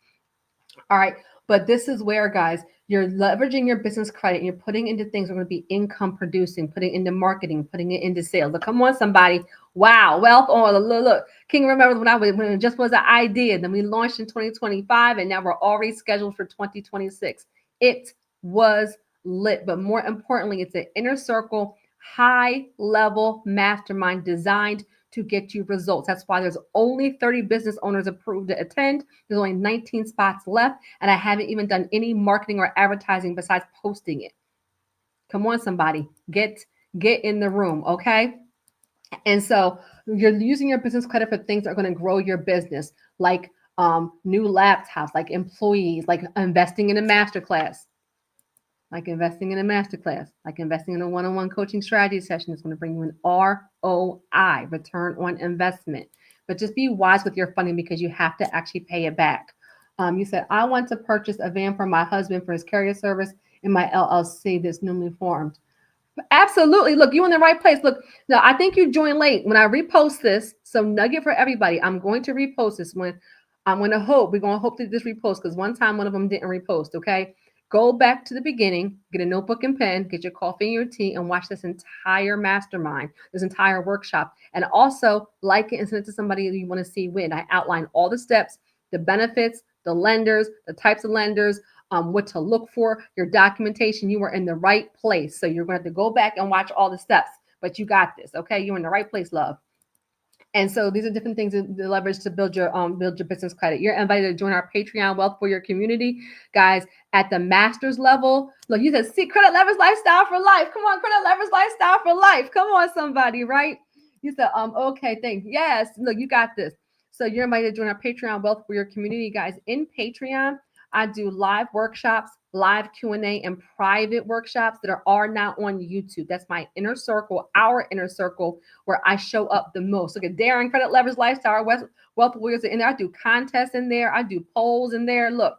A: All right. But this is where, guys, you're leveraging your business credit and you're putting into things that are going to be income producing, putting into marketing, putting it into sales. But come on, somebody. Wow. Wealth on. Look. King remembers when it just was an idea. Then we launched in 2025 and now we're already scheduled for 2026. It was lit. But more importantly, it's an inner circle, high level mastermind designed to get you results. That's why there's only 30 business owners approved to attend. There's only 19 spots left, and I haven't even done any marketing or advertising besides posting it. Come on, somebody, get in the room, okay? And so you're using your business credit for things that are going to grow your business, like new laptops, like employees, like investing in a masterclass. Like investing in a masterclass, like investing in a one-on-one coaching strategy session is going to bring you an ROI, return on investment. But just be wise with your funding because you have to actually pay it back. You said, I want to purchase a van for my husband for his carrier service in my LLC that's newly formed. Absolutely. Look, you're in the right place. Look, now I think you joined late. When I repost this, so nugget for everybody, I'm going to repost this one. We're going to hope that this repost because one time one of them didn't repost, okay? Go back to the beginning, get a notebook and pen, get your coffee and your tea, and watch this entire mastermind, this entire workshop. And also like it and send it to somebody that you want to see win. I outline all the steps, the benefits, the lenders, the types of lenders, what to look for, your documentation. You are in the right place. So you're going to have to go back and watch all the steps, but you got this. Okay. You're in the right place, love. And so these are different things to leverage to build your business credit. You're invited to join our Patreon Wealth for Your community, guys. At the master's level, look, you said, see, credit leverage lifestyle for life. Come on, credit leverage lifestyle for life. Come on, somebody, right? You said, okay, thanks. Yes, look, you got this. So you're invited to join our Patreon Wealth for Your community, guys. In Patreon, I do live workshops, live Q&A, and private workshops that are now on YouTube. That's my inner circle, our inner circle, where I show up the most. Look at Darren, Credit Leverage Lifestyle, Wealth Warriors in there. I do contests in there. I do polls in there. Look,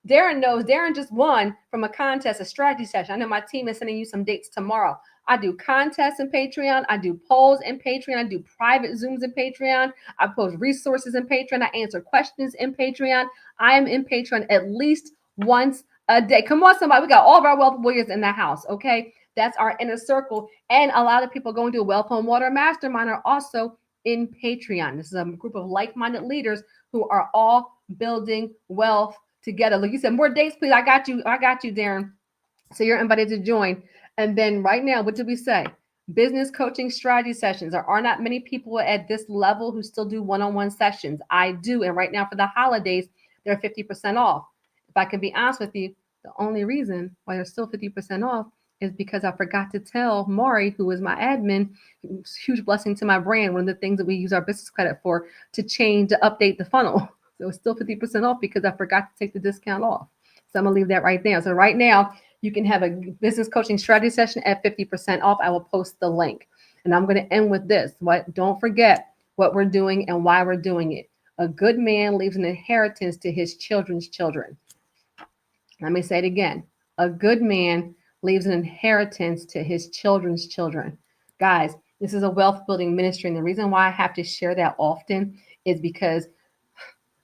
A: Darren knows. Darren just won from a contest, a strategy session. I know my team is sending you some dates tomorrow. I do contests in Patreon. I do polls in Patreon. I do private Zooms in Patreon. I post resources in Patreon. I answer questions in Patreon. I am in Patreon at least once a day. Come on, somebody. We got all of our wealth warriors in the house, okay? That's our inner circle. And a lot of people going to Wealth on Water Mastermind are also in Patreon. This is a group of like-minded leaders who are all building wealth together. Like you said, more dates, please. I got you. I got you, Darren. So you're invited to join. And then right now, what did we say? Business coaching strategy sessions. There are not many people at this level who still do one-on-one sessions. I do. And right now for the holidays, they're 50% off. If I can be honest with you, the only reason why they're still 50% off is because I forgot to tell Mari, who is my admin, huge blessing to my brand, one of the things that we use our business credit for, to change, to update the funnel. So it's still 50% off because I forgot to take the discount off. So I'm gonna leave that right there. So right now, you can have a business coaching strategy session at 50% off. I will post the link. And I'm going to end with this. Don't forget what we're doing and why we're doing it. A good man leaves an inheritance to his children's children. Let me say it again. A good man leaves an inheritance to his children's children. Guys, this is a wealth building ministry. And the reason why I have to share that often is because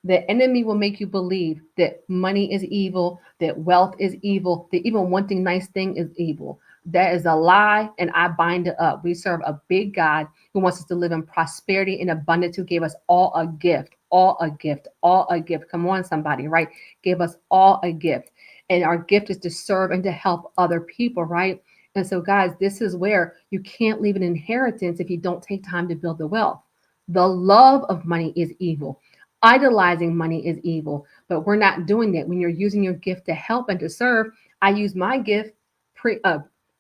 A: the enemy will make you believe that money is evil, that wealth is evil, that even wanting nice thing is evil. That is a lie, and I bind it up. We serve a big God who wants us to live in prosperity and abundance, who gave us all a gift, all a gift, all a gift. Come on, somebody, right? Gave us all a gift. And our gift is to serve and to help other people, right? And so, guys, this is where you can't leave an inheritance if you don't take time to build the wealth. The love of money is evil. Idolizing money is evil, but we're not doing that. When you're using your gift to help and to serve, I use my gift,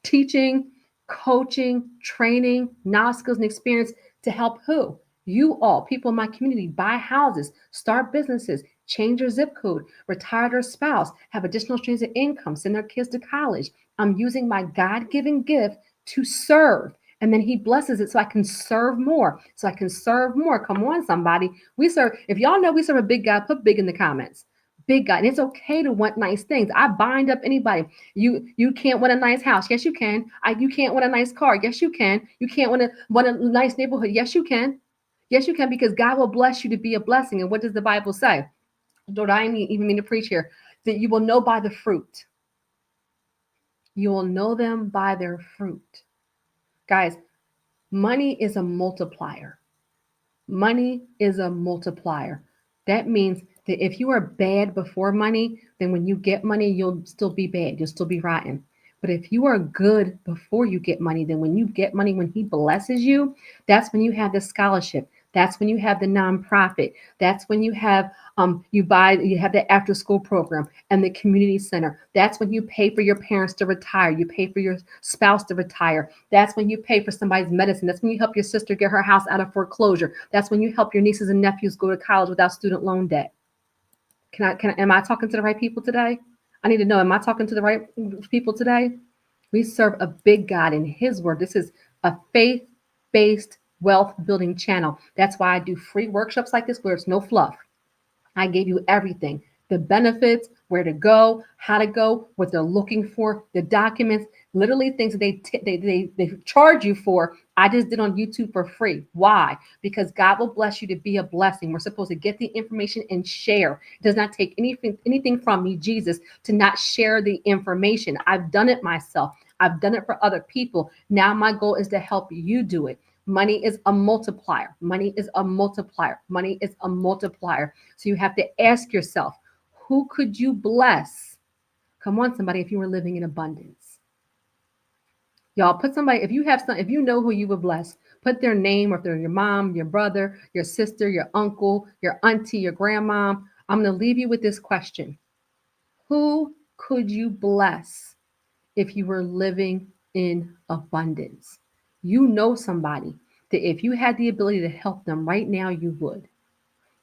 A: teaching, coaching, training, knowledge, skills, and experience to help who? You all, people in my community, buy houses, start businesses, change your zip code, retire their spouse, have additional streams of income, send their kids to college. I'm using my God-given gift to serve. And then he blesses it so I can serve more. So I can serve more. Come on, somebody. We serve. If y'all know we serve a big God, put big in the comments. Big God. And it's okay to want nice things. I bind up anybody. You can't want a nice house. Yes, you can. You can't want a nice car. Yes, you can. You can't want a nice neighborhood. Yes, you can. Yes, you can, because God will bless you to be a blessing. And what does the Bible say? Don't I even mean to preach here? That you will know by the fruit. You will know them by their fruit. Guys, money is a multiplier. Money is a multiplier. That means that if you are bad before money, then when you get money, you'll still be bad. You'll still be rotten. But if you are good before you get money, then when you get money, when he blesses you, that's when you have the scholarship. That's when you have the nonprofit. That's when you have you have the after school program and the community center. That's when you pay for your parents to retire. You pay for your spouse to retire. That's when you pay for somebody's medicine. That's when you help your sister get her house out of foreclosure. That's when you help your nieces and nephews go to college without student loan debt. Am I talking to the right people today? I need to know, am I talking to the right people today? We serve a big God in his word. This is a faith-based wealth building channel. That's why I do free workshops like this where it's no fluff. I gave you everything, the benefits, where to go, how to go, what they're looking for, the documents, literally things that they charge you for. I just did on YouTube for free. Why? Because God will bless you to be a blessing. We're supposed to get the information and share. It does not take anything from me, Jesus, to not share the information. I've done it myself. I've done it for other people. Now my goal is to help you do it. Money is a multiplier. Money is a multiplier. Money is a multiplier. So you have to ask yourself, who could you bless? Come on, somebody, if you were living in abundance. Y'all put somebody, if you know who you would bless, put their name, or if they're your mom, your brother, your sister, your uncle, your auntie, your grandma. I'm going to leave you with this question. Who could you bless if you were living in abundance? You know somebody that if you had the ability to help them right now, you would.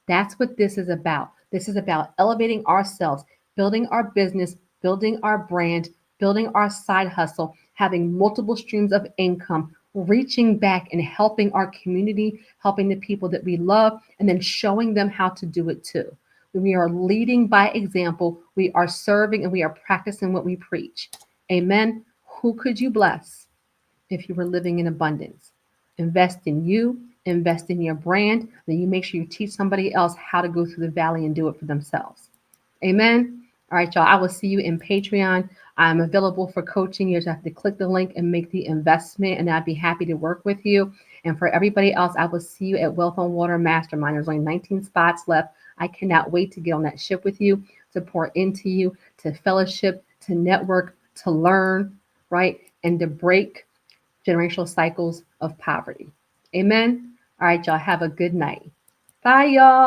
A: That's what this is about. This is about elevating ourselves, building our business, building our brand, building our side hustle, having multiple streams of income, reaching back and helping our community, helping the people that we love, and then showing them how to do it too. We are leading by example. We are serving and we are practicing what we preach. Amen. Who could you bless if you were living in abundance? Invest in you, invest in your brand, then you make sure you teach somebody else how to go through the valley and do it for themselves. Amen. All right, y'all. I will see you in Patreon. I'm available for coaching. You just have to click the link and make the investment, and I'd be happy to work with you. And for everybody else, I will see you at Wealth on Water Mastermind. There's only 19 spots left. I cannot wait to get on that ship with you. to pour into you, to fellowship, to network, to learn, right? And to break generational cycles of poverty. Amen. All right, y'all have a good night. Bye, y'all.